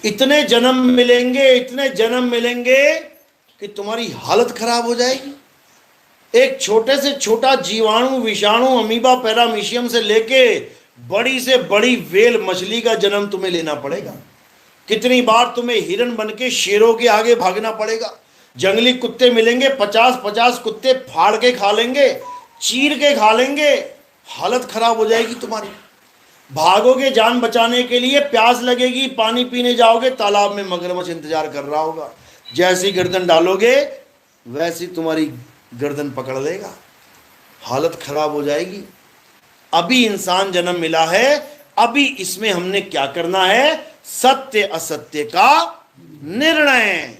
इतने जन्म मिलेंगे, इतने जन्म मिलेंगे कि तुम्हारी हालत खराब हो जाएगी। एक छोटे से छोटा जीवाणु, विषाणु, अमीबा, पैरामीशियम से लेके बड़ी से बड़ी वेल मछली का जन्म तुम्हें लेना पड़ेगा। कितनी बार तुम्हें हिरन बन के शेरों के आगे भागना पड़ेगा। जंगली कुत्ते मिलेंगे, 50-50 कुत्ते फाड़ के खा लेंगे, चीर के खा लेंगे, हालत खराब हो जाएगी तुम्हारी। भागोगे जान बचाने के लिए, प्यास लगेगी, पानी पीने जाओगे, तालाब में मगरमच्छ इंतजार कर रहा होगा। जैसी गर्दन डालोगे वैसी तुम्हारी गर्दन पकड़ लेगा, हालत खराब हो जाएगी। अभी इंसान जन्म मिला है, अभी इसमें हमने क्या करना है? सत्य असत्य का निर्णय।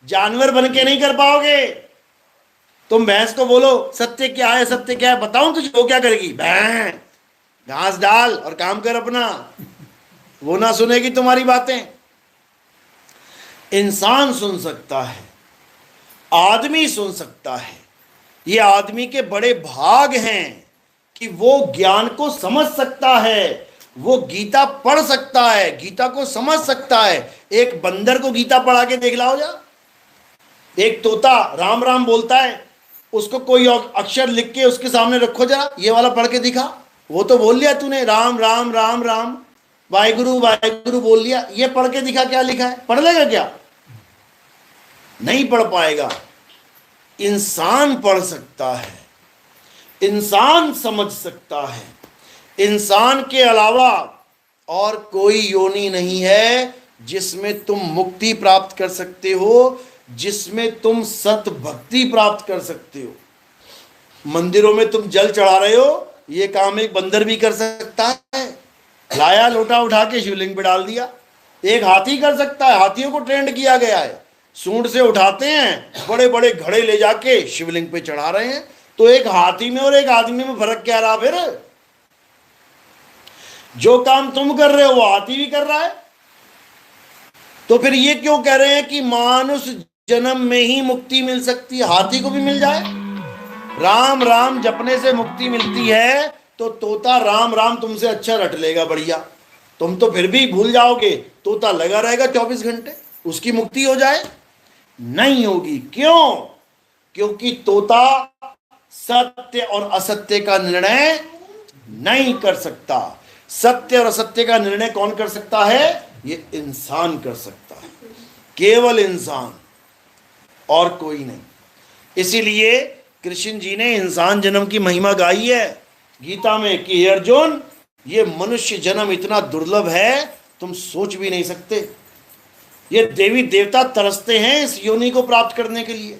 जानवर बन के नहीं कर पाओगे। तुम भैंस को बोलो सत्य क्या है, सत्य क्या है, बताऊं तुझे, वो क्या करेगी? भैं, घास डाल और काम कर अपना। वो ना सुनेगी तुम्हारी बातें। इंसान सुन सकता है, आदमी सुन सकता है। ये आदमी के बड़े भाग हैं कि वो ज्ञान को समझ सकता है, वो गीता पढ़ सकता है, गीता को समझ सकता है। एक बंदर को गीता पढ़ा के देख लाओ जा। एक तोता राम राम बोलता है, उसको कोई अक्षर लिख के उसके सामने रखो जरा, ये वाला पढ़ के दिखा। वो तो बोल लिया तूने, राम राम राम राम, वाहिगुरु वाहिगुरु बोल लिया। ये पढ़ के दिखा क्या लिखा है, पढ़ लेगा क्या? नहीं पढ़ पाएगा। इंसान पढ़ सकता है, इंसान समझ सकता है। इंसान के अलावा और कोई योनि नहीं है जिसमें तुम मुक्ति प्राप्त कर सकते हो, जिसमें तुम सत भक्ति प्राप्त कर सकते हो। मंदिरों में तुम जल चढ़ा रहे हो, ये काम एक बंदर भी कर सकता है। लाया लोटा उठा के शिवलिंग पे डाल दिया। एक हाथी कर सकता है, हाथियों को ट्रेंड किया गया है, सूंड से उठाते हैं, बड़े बड़े घड़े ले जाके शिवलिंग पे चढ़ा रहे हैं। तो एक हाथी में और एक आदमी में फर्क क्या रहा फिर? जो काम तुम कर रहे हो वो हाथी भी कर रहा है। तो फिर ये क्यों कह रहे हैं कि मानुष जन्म में ही मुक्ति मिल सकती है, हाथी को भी मिल जाए? राम राम जपने से मुक्ति मिलती है तो तोता राम राम तुमसे अच्छा रट लेगा, बढ़िया। तुम तो फिर भी भूल जाओगे, तोता लगा रहेगा 24 घंटे, उसकी मुक्ति हो जाए? नहीं होगी। क्यों? क्योंकि तोता सत्य और असत्य का निर्णय नहीं कर सकता। सत्य और असत्य का निर्णय कौन कर सकता है? ये इंसान कर सकता है, केवल इंसान, और कोई नहीं। इसीलिए कृष्ण जी ने इंसान जन्म की महिमा गाई है गीता में कि हे अर्जुन, ये मनुष्य जन्म इतना दुर्लभ है तुम सोच भी नहीं सकते। ये देवी देवता तरसते हैं इस योनि को प्राप्त करने के लिए।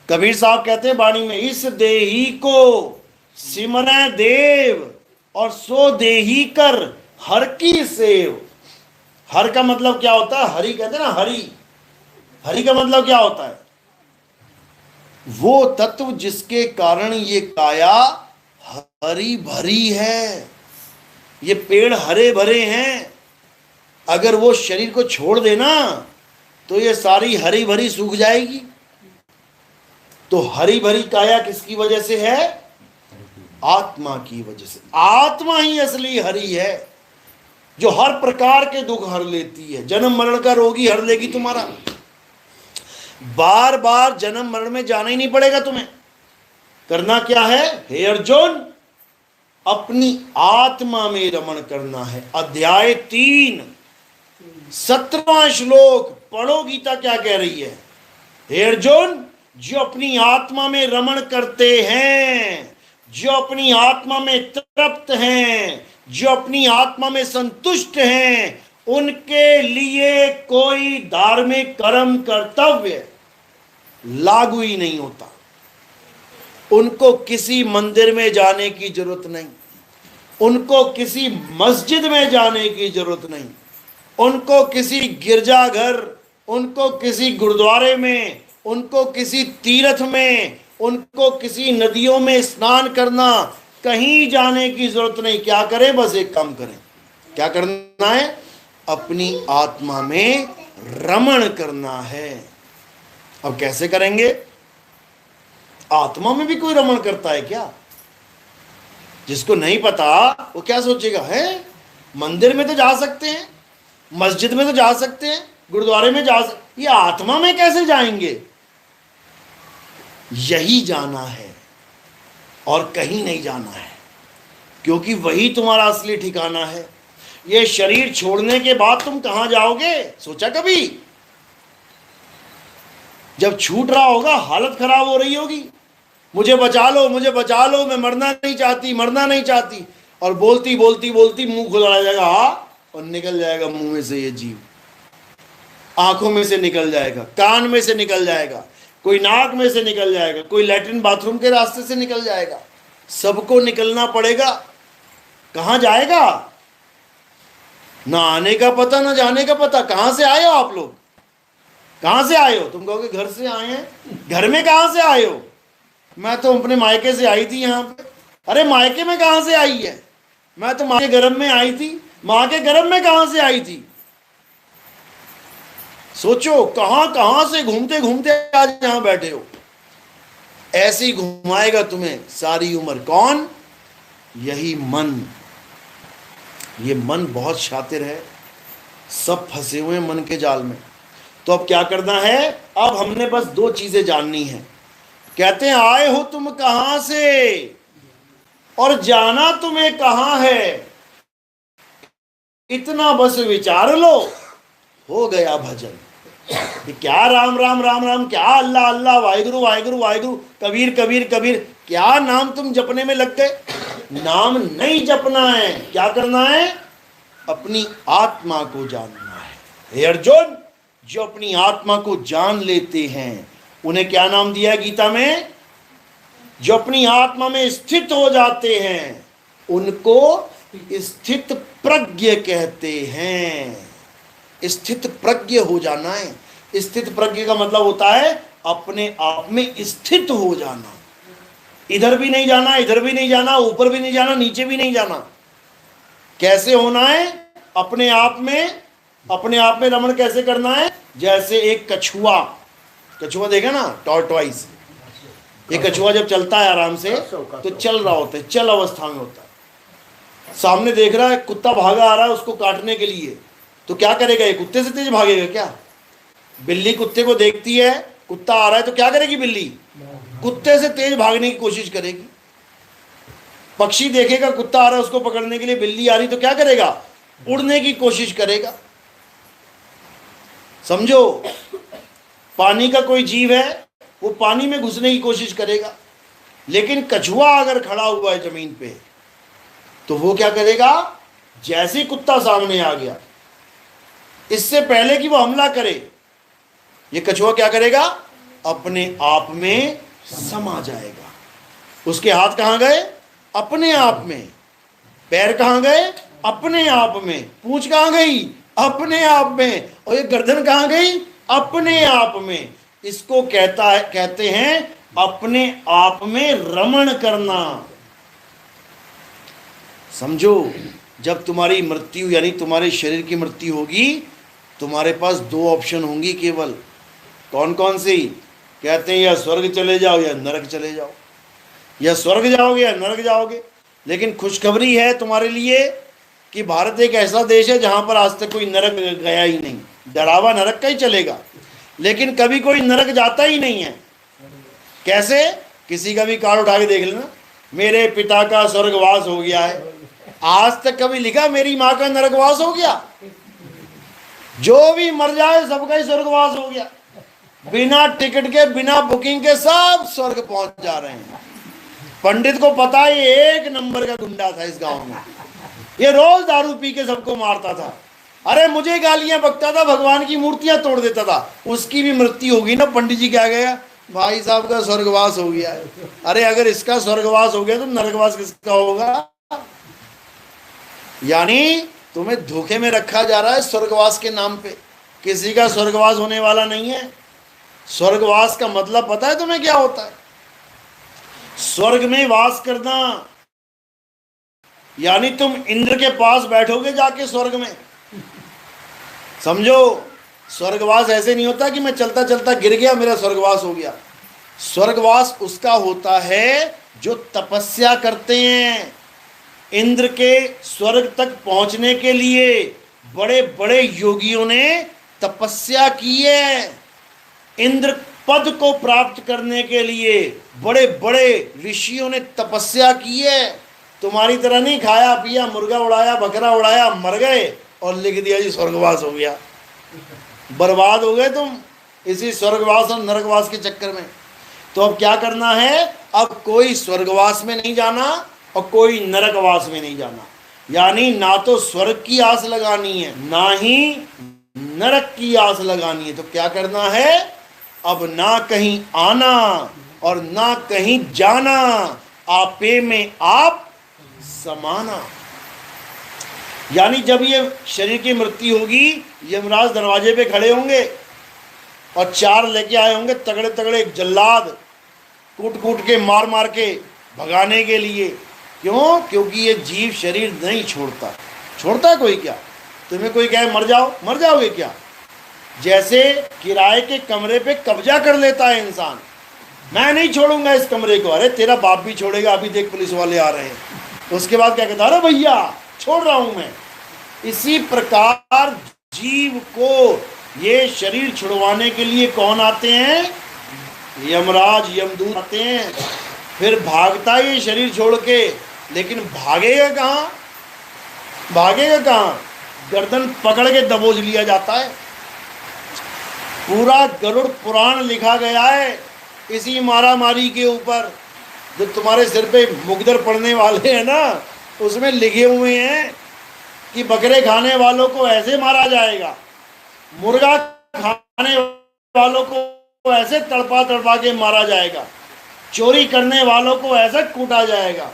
कबीर साहब कहते हैं वाणी में, इस देही को सिमरै देव और सो देही कर हर की सेव। हर का मतलब क्या होता है? हरि कहते हैं ना, हरि। हरि का मतलब क्या होता है? वो तत्व जिसके कारण ये काया हरी भरी है, ये पेड़ हरे भरे हैं। अगर वो शरीर को छोड़ देना तो ये सारी हरी भरी सूख जाएगी। तो हरी भरी काया किसकी वजह से है? आत्मा की वजह से। आत्मा ही असली हरि है जो हर प्रकार के दुख हर लेती है। जन्म मरण का रोगी हर लेगी तुम्हारा। बार बार जन्म मरण में जाना ही नहीं पड़ेगा तुम्हें। करना क्या है हे अर्जुन? अपनी आत्मा में रमण करना है। अध्याय 3 17वां श्लोक पढ़ो। गीता क्या कह रही है? हे अर्जुन, जो अपनी आत्मा में रमण करते हैं, जो अपनी आत्मा में तृप्त हैं, जो अपनी आत्मा में संतुष्ट हैं, उनके लिए कोई धार्मिक कर्म कर्तव्य लागू ही नहीं होता। उनको किसी मंदिर में जाने की जरूरत नहीं, उनको किसी मस्जिद में जाने की जरूरत नहीं, उनको किसी गिरजाघर, उनको किसी गुरुद्वारे में, उनको किसी तीर्थ में, उनको किसी नदियों में स्नान करना, कहीं जाने की जरूरत नहीं। क्या करें? बस एक काम करें। क्या करना है? अपनी आत्मा में रमण करना है। अब कैसे करेंगे? आत्मा में भी कोई रमण करता है क्या? जिसको नहीं पता वो क्या सोचेगा, है मंदिर में तो जा सकते हैं, मस्जिद में तो जा सकते हैं, गुरुद्वारे में जा सकते, ये आत्मा में कैसे जाएंगे? यही जाना है और कहीं नहीं जाना है, क्योंकि वही तुम्हारा असली ठिकाना है। ये शरीर छोड़ने के बाद तुम कहां जाओगे? सोचा कभी? जब छूट रहा होगा हालत खराब हो रही होगी, मुझे बचा लो, मुझे बचा लो, मैं मरना नहीं चाहती, मरना नहीं चाहती, और बोलती बोलती बोलती मुंह खुला जाएगा और निकल जाएगा मुंह में से ये जीव, आंखों में से निकल जाएगा, कान में से निकल जाएगा, कोई नाक में से निकल जाएगा, कोई लैट्रिन बाथरूम के रास्ते से निकल जाएगा। सबको निकलना पड़ेगा। कहां जाएगा? ना आने का पता, ना जाने का पता। कहां से आए हो आप लोग? कहां से आए हो? तुम कहोगे घर से आए हैं। घर में कहां से आए हो? मैं तो अपने मायके से आई थी यहां पे। अरे मायके में कहां से आई है? मैं तो माँ के गर्भ में आई थी। माँ के गर्भ में कहां से आई थी? सोचो, कहां कहां से घूमते घूमते आज यहां बैठे हो। ऐसे ही घुमाएगा तुम्हें सारी उम्र। कौन? यही मन। ये मन बहुत शातिर है, सब फंसे हुए मन के जाल में। तो अब क्या करना है? अब हमने बस 2 चीजें जाननी है। कहते हैं आए हो तुम कहां से और जाना तुम्हें कहां है, इतना बस विचार लो, हो गया भजन। क्या राम राम राम राम, क्या अल्लाह अल्लाह, वाहिगुरु वाहिगुरु वाहिगुरु, कबीर कबीर कबीर, क्या नाम तुम जपने में लग गए? नाम नहीं जपना है। क्या करना है? अपनी आत्मा को जानना है। हे अर्जुन, जो अपनी आत्मा को जान लेते हैं उन्हें क्या नाम दिया है गीता में? जो अपनी आत्मा में स्थित हो जाते हैं उनको स्थित प्रज्ञ कहते हैं। स्थित प्रज्ञ हो जाना है। स्थित प्रज्ञ का मतलब होता है अपने आप में स्थित हो जाना। इधर भी नहीं जाना, इधर भी नहीं जाना, ऊपर भी नहीं जाना, नीचे भी नहीं जाना। कैसे होना है? अपने आप में, अपने आप में रमण कैसे करना है? जैसे एक कछुआ, कछुआ देखा ना, टॉर्टवाइस। ये कछुआ जब चलता है आराम से तो चल रहा होता है, चल अवस्था में होता है। सामने देख रहा है कुत्ता भागा आ रहा है उसको काटने के लिए, तो क्या करेगा? ये कुत्ते से तेज भागेगा क्या? बिल्ली कुत्ते को देखती है, कुत्ता आ रहा है तो क्या करेगी? बिल्ली कुत्ते से तेज भागने की कोशिश करेगी। पक्षी देखेगा कुत्ता आ रहा है उसको पकड़ने के लिए, बिल्ली आ रही तो क्या करेगा? उड़ने की कोशिश करेगा। समझो, पानी का कोई जीव है वो पानी में घुसने की कोशिश करेगा, लेकिन कछुआ अगर खड़ा हुआ है जमीन पे तो वो क्या करेगा? जैसे कुत्ता सामने आ गया, इससे पहले कि वो हमला करे, ये कछुआ क्या करेगा? अपने आप में समा जाएगा। उसके हाथ कहां गए? अपने आप में। पैर कहां गए? अपने आप में। पूंछ कहां गई? अपने आप में। और ये गर्दन कहां गई? अपने आप में। इसको कहते हैं अपने आप में रमण करना। समझो, जब तुम्हारी मृत्यु यानी तुम्हारे शरीर की मृत्यु होगी, तुम्हारे पास 2 ऑप्शन होंगी केवल। कौन कौन सी? कहते हैं या स्वर्ग चले जाओ या नरक चले जाओ। या स्वर्ग जाओगे या नरक जाओगे। लेकिन खुशखबरी है तुम्हारे लिए कि भारत एक ऐसा देश है जहां पर आज तक कोई नरक गया ही नहीं। डरावा नरक का ही चलेगा, लेकिन कभी कोई नरक जाता ही नहीं है। कैसे? किसी का भी कार्ड उठा के देख लेना, मेरे पिता का स्वर्गवास हो गया है। आज तक कभी लिखा मेरी माँ का नरकवास हो गया? जो भी मर जाए सबका ही स्वर्गवास हो गया। बिना टिकट के, बिना बुकिंग के सब स्वर्ग पहुंच जा रहे हैं। पंडित को पता है ये एक नंबर का गुंडा था इस गांव में, ये रोज दारू पी के सबको मारता था। अरे मुझे गालियां बकता था, भगवान की मूर्तियां तोड़ देता था। उसकी भी मृत्यु होगी ना। पंडित जी क्या गया, भाई साहब का स्वर्गवास हो गया है। अरे अगर इसका स्वर्गवास हो गया तो नरकवास किसका होगा? यानी तुम्हें धोखे में रखा जा रहा है स्वर्गवास के नाम पे। किसी का स्वर्गवास होने वाला नहीं है। स्वर्गवास का मतलब पता है तुम्हें क्या होता है? स्वर्ग में वास करना, यानी तुम इंद्र के पास बैठोगे जाके स्वर्ग में। समझो, स्वर्गवास ऐसे नहीं होता कि मैं चलता चलता गिर गया मेरा स्वर्गवास हो गया। स्वर्गवास उसका होता है जो तपस्या करते हैं। इंद्र के स्वर्ग तक पहुंचने के लिए बड़े बड़े योगियों ने तपस्या की है। इंद्र पद को प्राप्त करने के लिए बड़े बड़े ऋषियों ने तपस्या की है। तुम्हारी तरह नहीं खाया पिया, मुर्गा उड़ाया, बकरा उड़ाया, मर गए और लिख दिया जी स्वर्गवास हो गया। बर्बाद हो गए तुम इसी स्वर्गवास और नरकवास के चक्कर में। तो अब क्या करना है? अब कोई स्वर्गवास में नहीं जाना और कोई नरकवास में नहीं जाना। यानी ना तो स्वर्ग की आस लगानी है, ना ही नरक की आस लगानी है। तो क्या करना है? अब ना कहीं आना और ना कहीं जाना, आपे में आप समाना। यानी जब ये शरीर की मृत्यु होगी, यमराज दरवाजे पे खड़े होंगे और चार लेके आए होंगे तगड़े तगड़े जल्लाद, कूट कूट के मार मार के भगाने के लिए। क्यों? क्योंकि ये जीव शरीर नहीं छोड़ता। छोड़ता है कोई क्या? तुम्हें कोई कहे मर जाओ, मर जाओगे क्या? जैसे किराए के कमरे पे कब्जा कर लेता है इंसान, मैं नहीं छोड़ूंगा इस कमरे को। अरे तेरा बाप भी छोड़ेगा, अभी देख पुलिस वाले आ रहे हैं। उसके बाद क्या कहता है? अरे भैया छोड़ रहा हूं मैं। इसी प्रकार जीव को ये शरीर छुड़वाने के लिए कौन आते हैं? यमराज, यमदूत आते हैं। फिर भागता है ये शरीर छोड़ के, लेकिन भागेगा कहाँ? भागेगा कहाँ? गर्दन पकड़ के दबोच लिया जाता है। पूरा गरुड़ पुराण लिखा गया है इसी मारामारी के ऊपर। जो तुम्हारे सिर पे मुकद्दर पड़ने वाले हैं ना, उसमें लिखे हुए हैं कि बकरे खाने वालों को ऐसे मारा जाएगा, मुर्गा खाने वालों को ऐसे तड़पा तड़पा के मारा जाएगा, चोरी करने वालों को ऐसे कूटा जाएगा,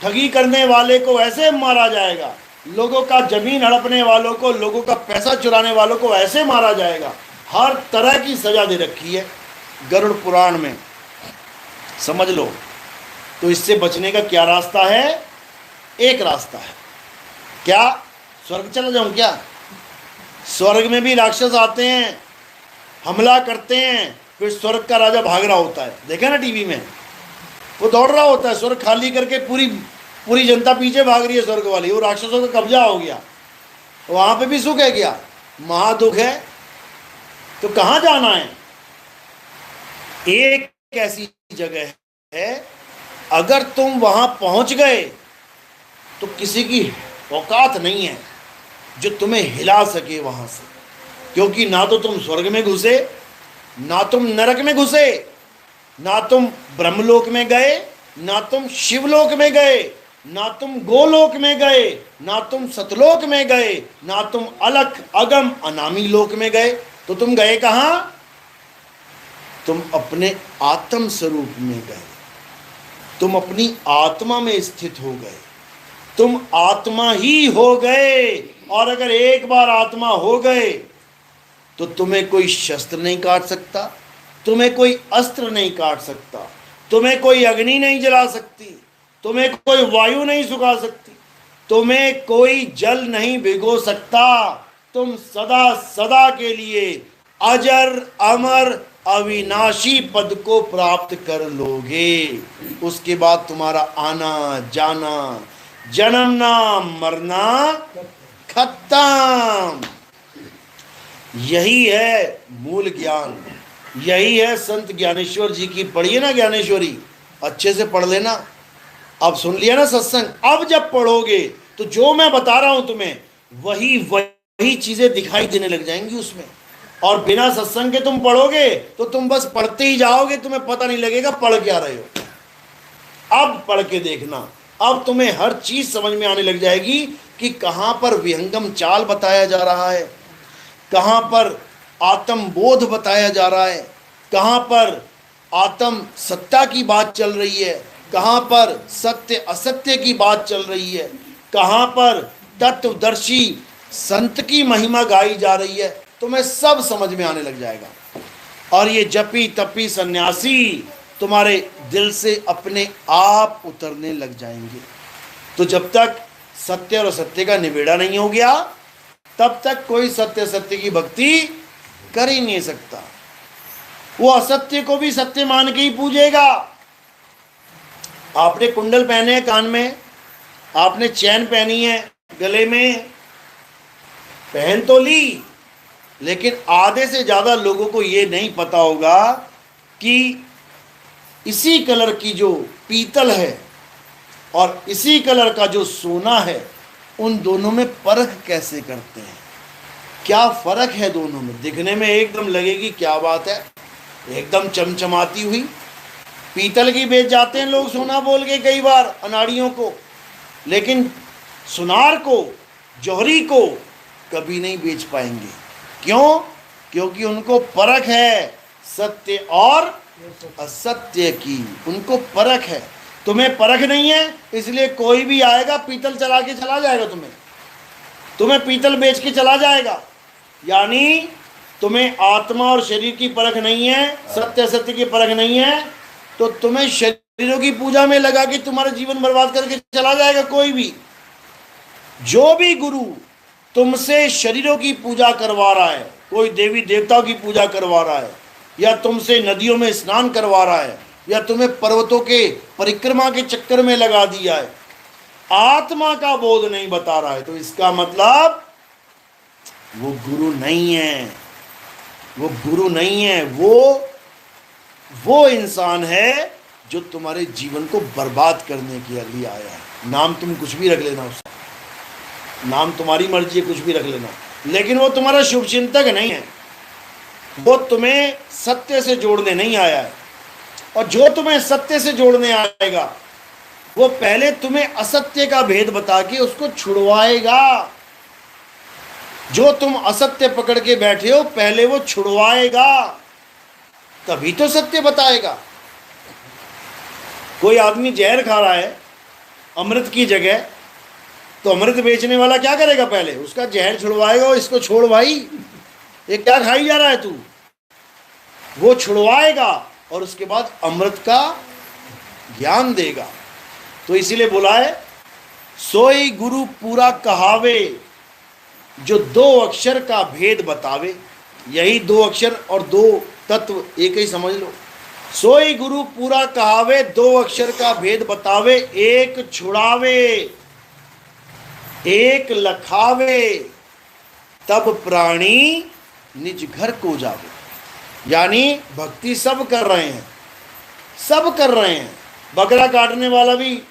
ठगी करने वाले को ऐसे मारा जाएगा, लोगों का जमीन हड़पने वालों को, लोगों का पैसा चुराने वालों को ऐसे मारा जाएगा। हर तरह की सजा दे रखी है गरुड़ पुराण में, समझ लो। तो इससे बचने का क्या रास्ता है? एक रास्ता है। क्या? स्वर्ग चला जाऊं क्या? स्वर्ग में भी राक्षस आते हैं, हमला करते हैं, फिर स्वर्ग का राजा भाग रहा होता है। देखा ना टीवी में, वो दौड़ रहा होता है स्वर्ग खाली करके, पूरी जनता पीछे भाग रही है स्वर्ग वाली। वो राक्षसों का कब्जा हो गया, वहां पे भी सुख है क्या? महादुख है। तो कहां जाना है? एक ऐसी जगह है, अगर तुम वहां पहुंच गए तो किसी की औकात नहीं है जो तुम्हें हिला सके वहां से। क्योंकि ना तो तुम स्वर्ग में घुसे, ना तुम नरक में घुसे, ना तुम ब्रह्मलोक में गए, ना तुम शिवलोक में गए, ना तुम गोलोक में गए, ना तुम सतलोक में गए, ना तुम अलख अगम अनामी लोक में गए। तो तुम गए कहां? तुम अपने आत्म स्वरूप में गए। तुम अपनी आत्मा में स्थित हो गए। तुम आत्मा ही हो गए। और अगर एक बार आत्मा हो गए तो तुम्हें कोई शस्त्र नहीं काट सकता, तुम्हें कोई अस्त्र नहीं काट सकता, तुम्हें कोई अग्नि नहीं जला सकती, तुम्हें कोई वायु नहीं सुखा सकती, तुम्हें कोई जल नहीं भिगो सकता। तुम सदा सदा के लिए अजर अमर अविनाशी पद को प्राप्त कर लोगे। उसके बाद तुम्हारा आना जाना, जन्मना मरना खत्म। यही है मूल ज्ञान, यही है संत ज्ञानेश्वर जी की। पढ़िए ना ज्ञानेश्वरी, अच्छे से पढ़ लेना। अब सुन लिया ना सत्संग, अब जब पढ़ोगे तो जो मैं बता रहा हूं तुम्हें वही वही चीजें दिखाई देने लग जाएंगी उसमें। और बिना सत्संग के तुम पढ़ोगे तो तुम बस पढ़ते ही जाओगे, तुम्हें पता नहीं लगेगा पढ़ क्या रहे हो। अब पढ़ के देखना, अब तुम्हें हर चीज समझ में आने लग जाएगी कि कहां पर विहंगम चाल बताया जा रहा है, कहां पर आत्म बोध बताया जा रहा है, कहां पर आत्म सत्ता की बात चल रही है, कहां पर सत्य असत्य की बात चल रही है, कहां पर तत्वदर्शी संत की महिमा गाई जा रही है। तुम्हें सब समझ में आने लग जाएगा। और ये जपी तपी सन्यासी तुम्हारे दिल से अपने आप उतरने लग जाएंगे। तो जब तक सत्य और असत्य का निबेड़ा नहीं हो गया तब तक कोई सत्य सत्य की भक्ति कर ही नहीं सकता। वो असत्य को भी सत्य मान के ही पूजेगा। आपने कुंडल पहने हैं कान में, आपने चैन पहनी है गले में, पहन तो ली, लेकिन आधे से ज्यादा लोगों को ये नहीं पता होगा कि इसी कलर की जो पीतल है और इसी कलर का जो सोना है, उन दोनों में परख कैसे करते हैं, क्या फर्क है दोनों में। दिखने में एकदम लगेगी क्या बात है, एकदम चमचमाती हुई पीतल की बेच जाते हैं लोग सोना बोल के कई बार अनाड़ियों को, लेकिन सुनार को, जौहरी को कभी नहीं बेच पाएंगे। क्यों? क्योंकि उनको परख है सत्य और असत्य की, उनको परख है। तुम्हें परख नहीं है, इसलिए कोई भी आएगा पीतल चला के चला जाएगा, तुम्हें पीतल बेच के चला जाएगा। यानी तुम्हें आत्मा और शरीर की परख नहीं है, सत्य असत्य की परख नहीं है, तो तुम्हें शरीरों की पूजा में लगा के तुम्हारा जीवन बर्बाद करके चला जाएगा कोई भी। जो भी गुरु तुमसे शरीरों की पूजा करवा रहा है, कोई देवी देवताओं की पूजा करवा रहा है, या तुमसे नदियों में स्नान करवा रहा है, या तुम्हें पर्वतों के परिक्रमा के चक्कर में लगा दिया है, आत्मा का बोध नहीं बता रहा है, तो इसका मतलब वो गुरु नहीं है। वो गुरु नहीं है, वो इंसान है जो तुम्हारे जीवन को बर्बाद करने के लिए आया है। नाम तुम कुछ भी रख लेना, उसका नाम तुम्हारी मर्जी है, कुछ भी रख लेना, लेकिन वो तुम्हारा शुभ चिंतक नहीं है। वो तुम्हें सत्य से जोड़ने नहीं आया है। और जो तुम्हें सत्य से जोड़ने आएगा वो पहले तुम्हें असत्य का भेद बता के उसको छुड़वाएगा। जो तुम असत्य पकड़ के बैठे हो पहले वो छुड़वाएगा, तभी तो सत्य बताएगा। कोई आदमी जहर खा रहा है अमृत की जगह, तो अमृत बेचने वाला क्या करेगा? पहले उसका जहर छुड़वाएगा। इसको छोड़ भाई, ये क्या खाई जा रहा है तू, वो छुड़वाएगा और उसके बाद अमृत का ज्ञान देगा। तो इसीलिए बोला है, सोई गुरु पूरा कहावे, जो दो अक्षर का भेद बतावे। यही दो अक्षर और दो तत्व एक ही समझ लो। सोई गुरु पूरा कहावे, दो अक्षर का भेद बतावे, एक छुड़ावे एक लखावे, तब प्राणी निज घर को जावे। यानी भक्ति सब कर रहे हैं, सब कर रहे हैं। बकरा काटने वाला भी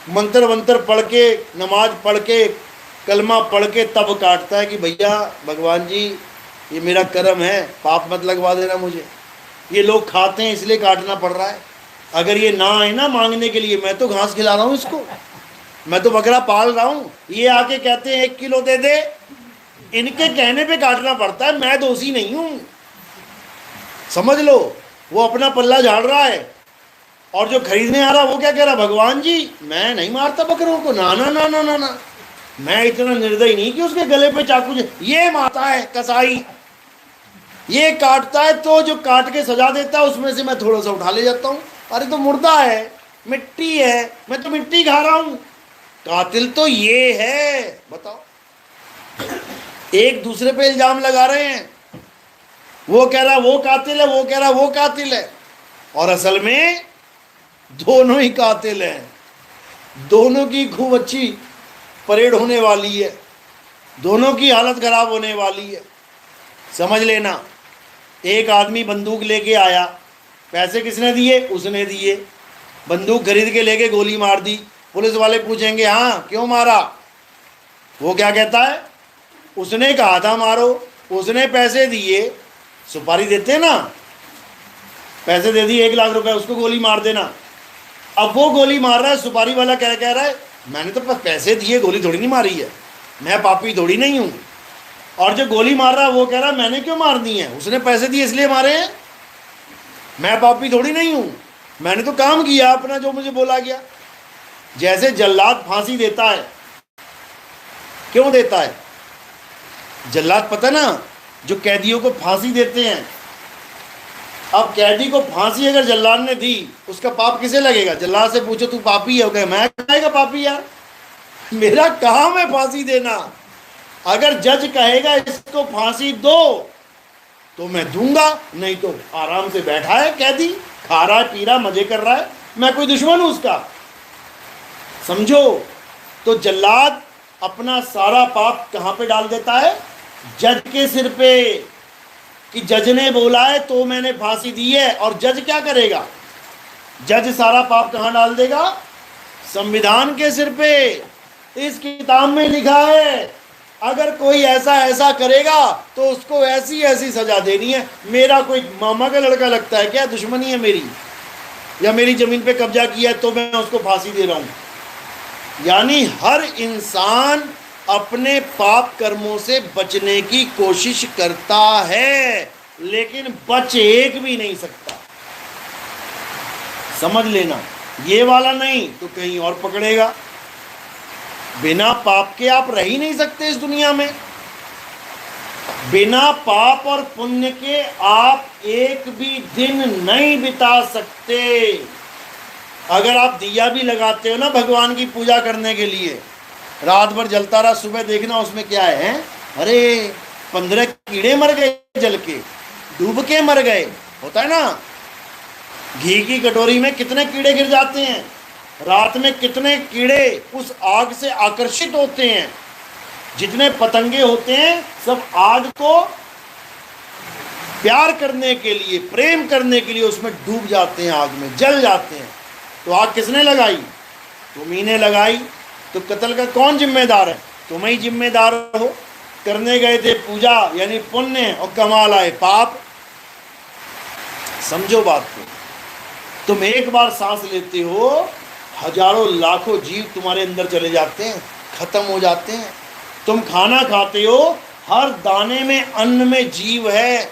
मंत्र वंत्र पढ़ के, नमाज पढ़ के, कलमा पढ़ के तब काटता है कि भैया भगवान जी ये मेरा कर्म है, पाप मत लगवा देना मुझे। ये लोग खाते हैं इसलिए काटना पड़ रहा है। अगर ये ना है ना मांगने के लिए, मैं तो घास खिला रहा हूँ इसको, मैं तो बकरा पाल रहा हूँ। ये आके कहते हैं 1 किलो दे दे, इनके कहने पे काटना पड़ता है। मैं दोषी नहीं हूँ, समझ लो। वो अपना पल्ला झाड़ रहा है और जो खरीदने आ रहा वो क्या कह रहा, भगवान जी मैं नहीं मारता बकरों को, ना ना ना ना ना ना, मैं इतना निर्दयी नहीं कि उसके गले पे चाकू। ये मारता है कसाई, ये काटता है, तो जो काट के सजा देता है उसमें से मैं थोड़ा सा उठा ले जाता हूँ। अरे तो मुर्दा है, मिट्टी है, मैं तो मिट्टी खा रहा हूँ। कातिल तो ये है। बताओ, एक दूसरे पे इल्जाम लगा रहे हैं। वो कह रहा वो कातिल है, वो कह रहा वो कातिल है, और असल में दोनों ही कातिल हैं। दोनों की खूब अच्छी परेड होने वाली है, दोनों की हालत खराब होने वाली है। समझ लेना, एक आदमी बंदूक लेके आया, पैसे किसने दिए? उसने दिए। बंदूक खरीद के लेके गोली मार दी। पुलिस वाले पूछेंगे हाँ क्यों मारा? वो क्या कहता है? उसने कहा था मारो, उसने पैसे दिए। सुपारी देते हैं ना, पैसे दे दिए 1 लाख रुपए, उसको गोली मार देना। अब वो गोली मार रहा है, सुपारी वाला कह रहा है मैंने तो पैसे दिए, गोली थोड़ी नहीं मारी है, मैं पापी थोड़ी नहीं हूं। और जो गोली मार रहा है वो कह रहा है मैंने क्यों मारनी है, उसने पैसे दिए इसलिए मारे हैं, मैं पापी थोड़ी नहीं हूं, मैंने तो काम किया अपना जो मुझे बोला गया। जैसे जल्लाद फांसी देता है, क्यों देता है? जल्लाद पता ना, जो कैदियों को फांसी देते हैं। अब कैदी को फांसी अगर जल्लाद ने दी, उसका पाप किसे लगेगा? जल्लाद से पूछो तू पापी है, कहे मैं कहेगा पापी यार, मेरा काम है फांसी देना। अगर जज कहेगा इसको फांसी दो तो मैं दूंगा, नहीं तो आराम से बैठा है कैदी, खा रहा है, पी रहा, मजे कर रहा है, मैं कोई दुश्मन हूं उसका? समझो। तो जल्लाद अपना सारा पाप कहां पे डाल देता है? जज के सिर पे, कि जज ने बोला है तो मैंने फांसी दी है। और जज क्या करेगा? जज सारा पाप कहां डाल देगा? संविधान के सिर पे। इस किताब में लिखा है अगर कोई ऐसा ऐसा करेगा तो उसको ऐसी ऐसी सजा देनी है। मेरा कोई मामा का लड़का लगता है क्या? दुश्मनी है मेरी, या मेरी जमीन पे कब्जा किया है तो मैं उसको फांसी दे रहा हूं। यानी हर इंसान अपने पाप कर्मों से बचने की कोशिश करता है, लेकिन बच एक भी नहीं सकता। समझ लेना, ये वाला नहीं तो कहीं और पकड़ेगा। बिना पाप के आप रह ही नहीं सकते इस दुनिया में। बिना पाप और पुण्य के आप एक भी दिन नहीं बिता सकते। अगर आप दिया भी लगाते हो ना भगवान की पूजा करने के लिए, रात भर जलता रहा, सुबह देखना उसमें क्या है, अरे 15 कीड़े मर गए जल के, डूब के मर गए। होता है ना, घी की कटोरी में कितने कीड़े गिर जाते हैं, रात में कितने कीड़े उस आग से आकर्षित होते हैं। जितने पतंगे होते हैं सब आग को प्यार करने के लिए, प्रेम करने के लिए उसमें डूब जाते हैं, आग में जल जाते हैं। तो आग किसने लगाई? तुम्ही ने लगाई। तो कत्ल का कौन जिम्मेदार है? तुम ही जिम्मेदार हो। करने गए थे पूजा यानी पुण्य और कमाल आए पाप। समझो बात को। तुम एक बार सांस लेते हो, हजारों लाखों जीव तुम्हारे अंदर चले जाते हैं, खत्म हो जाते हैं। तुम खाना खाते हो, हर दाने में अन्न में जीव है,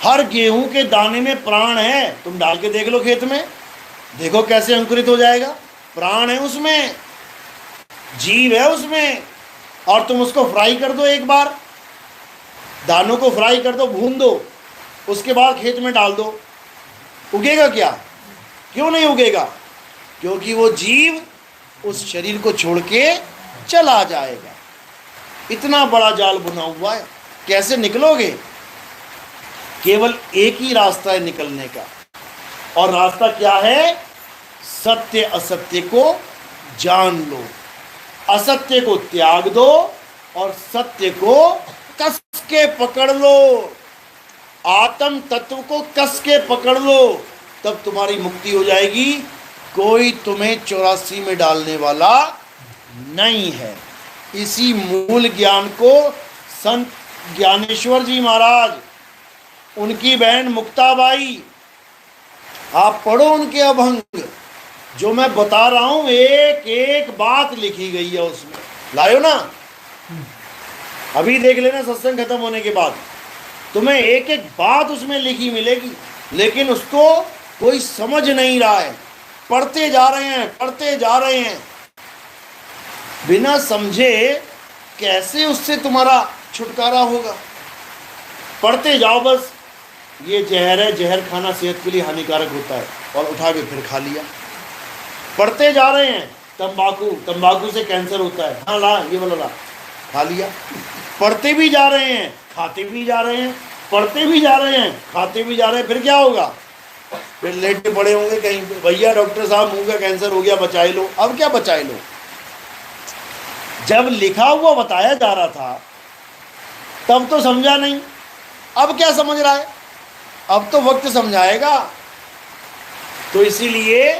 हर गेहूं के दाने में प्राण है। तुम डाल के देख लो खेत में, देखो कैसे अंकुरित हो जाएगा। प्राण है उसमें, जीव है उसमें। और तुम उसको फ्राई कर दो, एक बार दानों को फ्राई कर दो, भून दो, उसके बाद खेत में डाल दो, उगेगा क्या? क्यों नहीं उगेगा? क्योंकि वो जीव उस शरीर को छोड़ के चला जाएगा। इतना बड़ा जाल बुना हुआ है, कैसे निकलोगे? केवल एक ही रास्ता है निकलने का, और रास्ता क्या है? सत्य असत्य को जान लो, असत्य को त्याग दो और सत्य को कस के पकड़ लो। आत्म तत्व को कस के पकड़ लो, तब तुम्हारी मुक्ति हो जाएगी। कोई तुम्हें 84 में डालने वाला नहीं है। इसी मूल ज्ञान को संत ज्ञानेश्वर जी महाराज, उनकी बहन मुक्ताबाई, आप पढ़ो उनके अभंग, जो मैं बता रहा हूं एक एक बात लिखी गई है उसमें। लायो ना, अभी देख लेना सत्संग खत्म होने के बाद, तुम्हें एक एक बात उसमें लिखी मिलेगी। लेकिन उसको कोई समझ नहीं रहा है, पढ़ते जा रहे हैं, पढ़ते जा रहे हैं, बिना समझे कैसे उससे तुम्हारा छुटकारा होगा। पढ़ते जाओ बस, ये जहर है, जहर खाना सेहत के लिए हानिकारक होता है, और उठा के फिर खा लिया। पढ़ते जा रहे हैं, तंबाकू, तंबाकू से कैंसर होता है, हाँ ला ये वाला ला, खा लिया। पढ़ते भी जा रहे हैं, खाते भी जा रहे हैं, पढ़ते भी जा रहे हैं, खाते भी जा रहे हैं, फिर क्या होगा? फिर लेटे पड़े होंगे कहीं पे, भैया डॉक्टर साहब मुंह का कैंसर हो गया, बचाए लो। अब क्या बचाए लो? जब लिखा हुआ बताया जा रहा था तब तो समझा नहीं, अब क्या समझ रहा है? अब तो वक्त समझाएगा। तो इसीलिए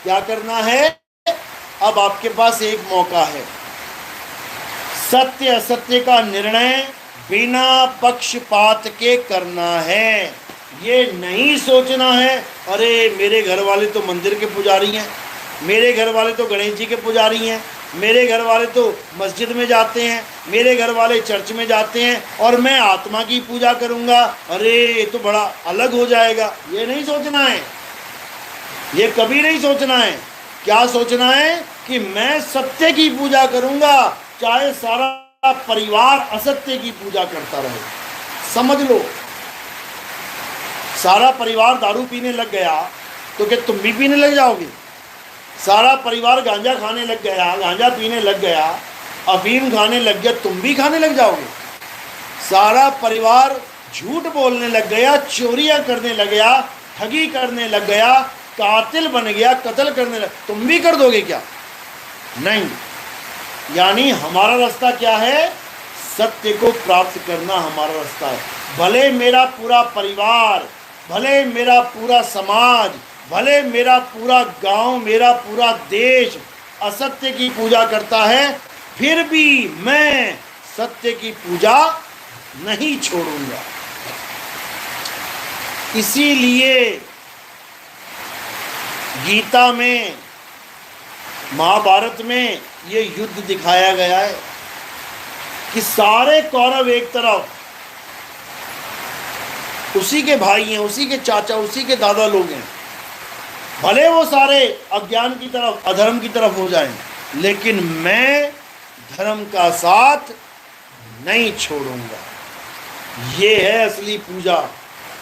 क्या करना है? अब आपके पास एक मौका है, सत्य असत्य का निर्णय बिना पक्षपात के करना है। ये नहीं सोचना है अरे मेरे घर वाले तो मंदिर के पुजारी हैं, मेरे घर वाले तो गणेश जी के पुजारी हैं, मेरे घर वाले तो मस्जिद में जाते हैं, मेरे घर वाले चर्च में जाते हैं और मैं आत्मा की पूजा करूंगा, अरे ये तो बड़ा अलग हो जाएगा। ये नहीं सोचना है, ये कभी नहीं सोचना है। क्या सोचना है कि मैं सत्य की पूजा करूंगा, चाहे सारा परिवार असत्य की पूजा करता रहे। समझ लो, सारा परिवार दारू पीने लग गया तो क्या तुम भी पीने लग जाओगे? सारा परिवार गांजा खाने लग गया, गांजा पीने लग गया, अफीम खाने लग गया, तुम भी खाने लग जाओगे? सारा परिवार झूठ बोलने लग गया, चोरियां करने लग गया, ठगी करने लग गया, कातिल बन गया, कत्ल करने लग, तुम भी कर दोगे क्या? नहीं। यानी हमारा रास्ता क्या है? सत्य को प्राप्त करना हमारा रास्ता है। भले मेरा पूरा परिवार, भले मेरा पूरा समाज, भले मेरा पूरा गांव, मेरा पूरा देश असत्य की पूजा करता है, फिर भी मैं सत्य की पूजा नहीं छोड़ूंगा। इसीलिए गीता में, महाभारत में ये युद्ध दिखाया गया है कि सारे कौरव एक तरफ, उसी के भाई हैं, उसी के चाचा, उसी के दादा लोग हैं, भले वो सारे अज्ञान की तरफ, अधर्म की तरफ हो जाएं, लेकिन मैं धर्म का साथ नहीं छोड़ूंगा। ये है असली पूजा,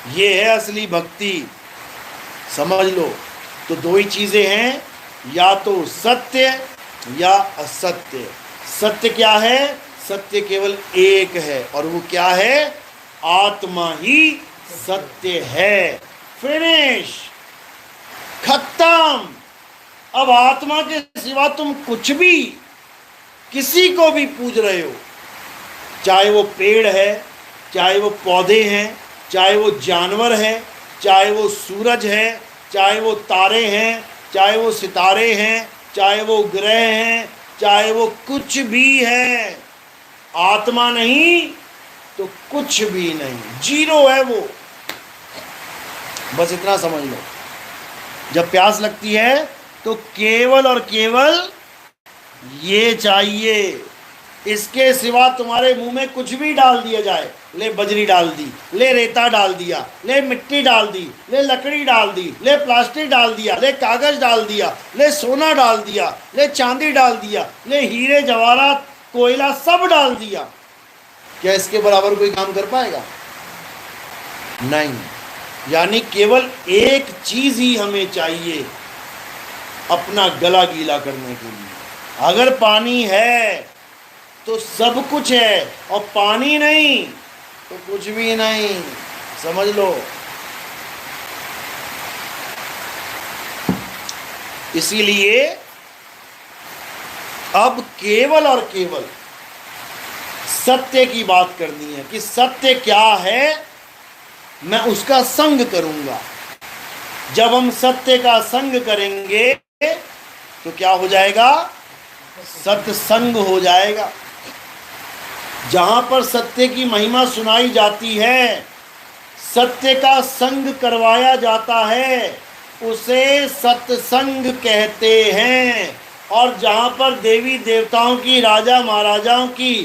ये है असली भक्ति। समझ लो। तो दो ही चीजें हैं, या तो सत्य या असत्य। सत्य क्या है? सत्य केवल एक है, और वो क्या है? आत्मा ही सत्य है। फिनिश, खत्म। अब आत्मा के सिवा तुम कुछ भी, किसी को भी पूज रहे हो, चाहे वो पेड़ है, चाहे वो पौधे हैं, चाहे वो जानवर है, चाहे वो सूरज है, चाहे वो तारे हैं, चाहे वो सितारे हैं, चाहे वो ग्रह हैं, चाहे वो कुछ भी है, आत्मा नहीं तो कुछ भी नहीं, जीरो है वो। बस इतना समझ लो। जब प्यास लगती है तो केवल और केवल ये चाहिए, इसके सिवा तुम्हारे मुंह में कुछ भी डाल दिया जाए, ले बजरी डाल दी, ले रेता डाल दिया, ले मिट्टी डाल दी, ले लकड़ी डाल दी, ले प्लास्टिक डाल दिया, ले कागज डाल दिया, ले सोना डाल दिया, ले चांदी डाल दिया, ले हीरे जवाहरात कोयला सब डाल दिया, क्या इसके बराबर कोई काम कर पाएगा? नहीं। यानी केवल एक चीज ही हमें चाहिए अपना गला गीला करने के लिए। अगर पानी है तो सब कुछ है, और पानी नहीं तो कुछ भी नहीं। समझ लो। इसीलिए अब केवल और केवल सत्य की बात करनी है कि सत्य क्या है, मैं उसका संग करूंगा। जब हम सत्य का संग करेंगे तो क्या हो जाएगा? सत्संग हो जाएगा। जहां पर सत्य की महिमा सुनाई जाती है, सत्य का संग करवाया जाता है, उसे सत्संग कहते हैं। और जहां पर देवी देवताओं की, राजा महाराजाओं की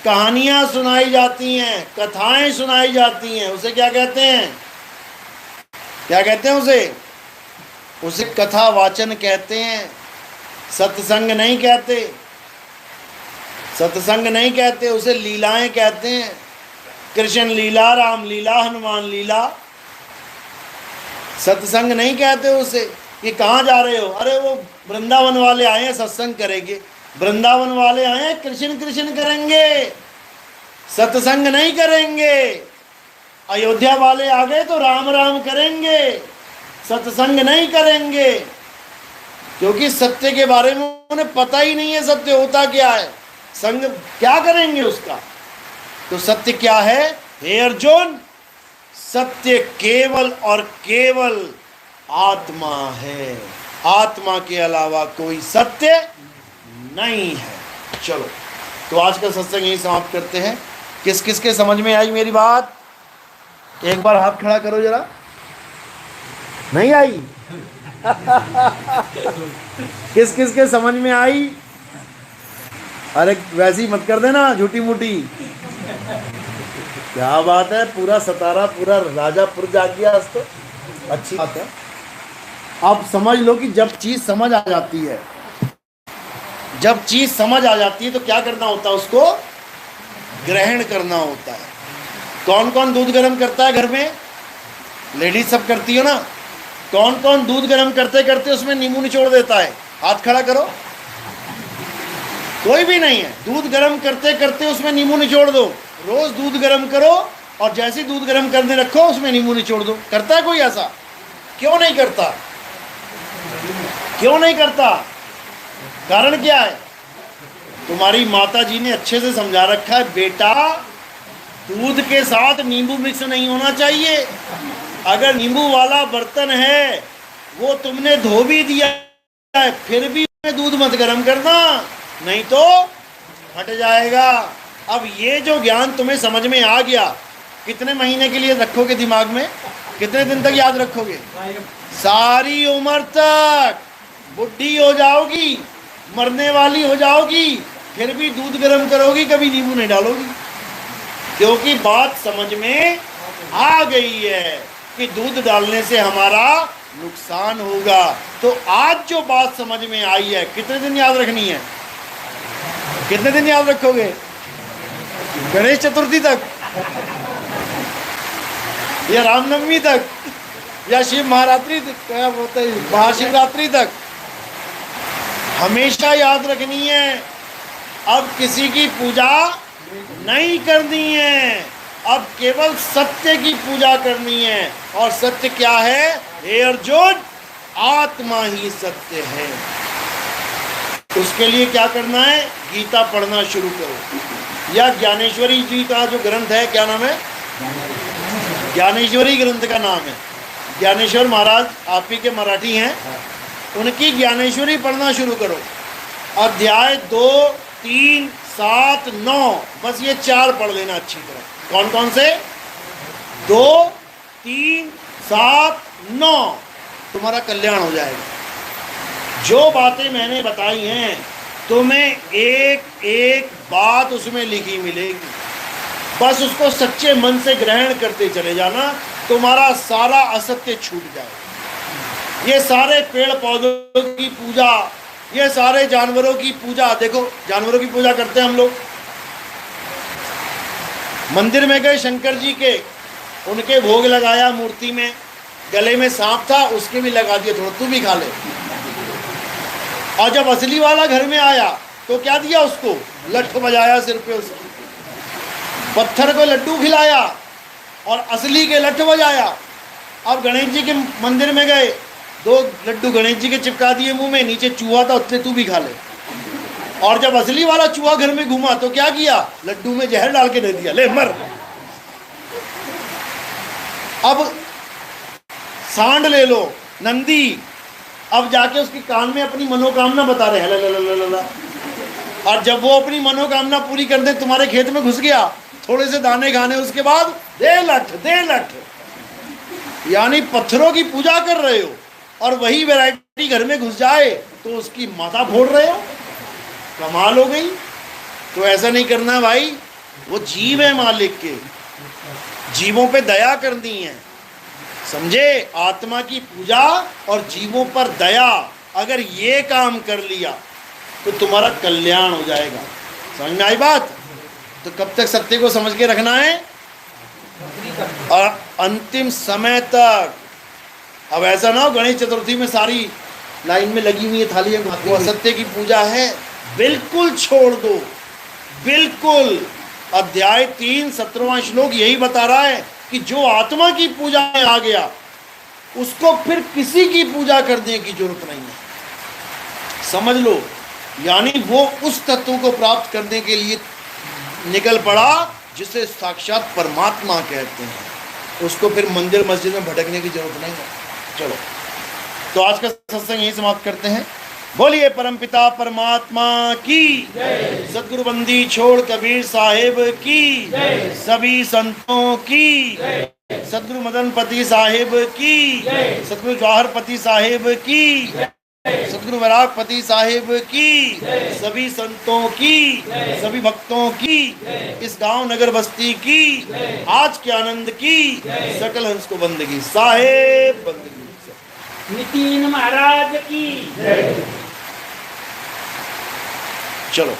कहानियां सुनाई जाती हैं, कथाएं सुनाई जाती हैं, उसे क्या कहते हैं? क्या कहते हैं उसे? उसे कथा वाचन कहते हैं, सत्संग नहीं कहते। सत्संग नहीं कहते, उसे लीलाएं कहते हैं। कृष्ण लीला, राम लीला, हनुमान लीला। सत्संग नहीं कहते उसे। कि कहाँ जा रहे हो? अरे वो वृंदावन वाले आए हैं, सत्संग करेंगे। वृंदावन वाले आए हैं, कृष्ण कृष्ण करेंगे, सत्संग नहीं करेंगे। अयोध्या वाले आ गए तो राम राम करेंगे, सत्संग नहीं करेंगे, क्योंकि सत्य के बारे में उन्हें पता ही नहीं है सत्य होता क्या है, संग क्या करेंगे उसका। तो सत्य क्या है? हे अर्जुन, सत्य केवल और केवल आत्मा है, आत्मा के अलावा कोई सत्य नहीं है। चलो, तो आज का सत्संग यही समाप्त करते हैं। किस किस के समझ में आई मेरी बात? एक बार हाथ खड़ा करो जरा। नहीं आई? किस किस के समझ में आई? अरे वैसी मत कर देना झूठी मूठी। क्या बात है, पूरा सतारा, पूरा राजापुर जा गया आज तो। अच्छी बात है। अब समझ लो कि जब चीज समझ आ जाती है, जब चीज समझ आ जाती है तो क्या करना होता है? उसको ग्रहण करना होता है। कौन कौन दूध गर्म करता है घर में? लेडीज सब करती हो ना। कौन कौन दूध गर्म करते करते उसमें नींबू निचोड़ देता है? हाथ खड़ा करो। कोई भी नहीं है। दूध गर्म करते करते उसमें नींबू निचोड़ दो। रोज दूध गर्म करो और जैसे दूध गर्म करने रखो उसमें नींबू निचोड़ दो। करता है कोई ऐसा? क्यों नहीं करता? क्यों नहीं करता? कारण क्या है? तुम्हारी माता जी ने अच्छे से समझा रखा है, बेटा दूध के साथ नींबू मिक्स नहीं होना चाहिए। अगर नींबू वाला बर्तन है वो तुमने धो भी दिया है, फिर भी उसमें दूध मत गर्म करना, नहीं तो फट जाएगा। अब ये जो ज्ञान तुम्हें समझ में आ गया, कितने महीने के लिए रखोगे दिमाग में? कितने दिन तक याद रखोगे? सारी उम्र तक। बुढ़ी हो जाओगी, मरने वाली हो जाओगी, फिर भी दूध गर्म करोगी, कभी नींबू नहीं डालोगी, क्योंकि बात समझ में आ गई है कि दूध डालने से हमारा नुकसान होगा। तो आज जो बात समझ में आई है, कितने दिन याद रखनी है? कितने दिन याद रखोगे? गणेश चतुर्थी तक, या रामनवमी तक, या शिव महारात्रि तक, क्या बोलते हैं, महाशिवरात्रि तक? हमेशा याद रखनी है। अब किसी की पूजा नहीं करनी है, अब केवल सत्य की पूजा करनी है। और सत्य क्या है? हे अर्जुन, आत्मा ही सत्य है। उसके लिए क्या करना है? गीता पढ़ना शुरू करो, या ज्ञानेश्वरी जी का जो ग्रंथ है, क्या नाम है? ज्ञानेश्वरी ग्रंथ का नाम है। ज्ञानेश्वर महाराज आप ही के मराठी हैं, उनकी ज्ञानेश्वरी पढ़ना शुरू करो। अध्याय 2, 3, 7, 9, बस ये 4 पढ़ लेना अच्छी तरह। कौन कौन से? 2, 3, 7, 9, तुम्हारा कल्याण हो जाएगा। जो बातें मैंने बताई हैं तुम्हें एक एक बात उसमें लिखी मिलेगी, बस उसको सच्चे मन से ग्रहण करते चले जाना, तुम्हारा सारा असत्य छूट जाएगा। ये सारे पेड़ पौधों की पूजा, ये सारे जानवरों की पूजा, देखो जानवरों की पूजा करते हैं हम लोग। मंदिर में गए शंकर जी के, उनके भोग लगाया मूर्ति में, गले में सांप था उसके भी लगा दिया, थोड़ा तू भी खा ले। और जब असली वाला घर में आया तो क्या दिया उसको? लठ बजाया सिर पे उसकी, पत्थर को लड्डू खिलाया और असली के लठ बजाया। अब गणेश जी के मंदिर में गए, 2 लड्डू गणेश जी के चिपका दिए मुंह में, नीचे चूहा था उससे तू भी खा ले। और जब असली वाला चूहा घर में घूमा तो क्या किया? लड्डू में जहर डाल के दे दिया, ले मर। अब सांड ले लो, नंदी, अब जाके उसके कान में अपनी मनोकामना बता रहे हैं, और जब वो अपनी मनोकामना पूरी कर दे, तुम्हारे खेत में घुस गया, थोड़े से दाने खाने, उसके बाद दे लठ, दे लठ। यानी पत्थरों की पूजा कर रहे हो और वही वैरायटी घर में घुस जाए तो उसकी माथा फोड़ रहे हो। कमाल हो गई। तो ऐसा नहीं करना भाई, वो जीव है मालिक के, जीवों पे दया करनी है, समझे? आत्मा की पूजा और जीवों पर दया, अगर ये काम कर लिया तो तुम्हारा कल्याण हो जाएगा। समझ में आई बात? तो कब तक सत्य को समझ के रखना है? और अंतिम समय तक। अब ऐसा ना हो गणेश चतुर्थी में सारी लाइन में लगी हुई है थालियां, वो असत्य की पूजा है, बिल्कुल छोड़ दो, बिल्कुल। अध्याय 3, 17वां श्लोक यही बता रहा है कि जो आत्मा की पूजा में आ गया उसको फिर किसी की पूजा करने की जरूरत नहीं है। समझ लो, यानी वो उस तत्व को प्राप्त करने के लिए निकल पड़ा जिसे साक्षात परमात्मा कहते हैं। उसको फिर मंदिर मस्जिद में भटकने की जरूरत नहीं है। चलो, तो आज का सत्संग यही समाप्त करते हैं। बोलिए परमपिता परमात्मा की, सदगुरु बंदी छोड़ कबीर साहिब की, सभी संतों की, सदगुरु मदनपति साहिब की, सदगुरु जवाहरपति साहिब की, सदगुरु वैरागपति साहिब की, सभी संतों की, सभी भक्तों की, इस गांव नगर बस्ती की, आज के आनंद की, सकल हंस को बंदगी साहिब बंदगी। नितिन महाराज की। चलो।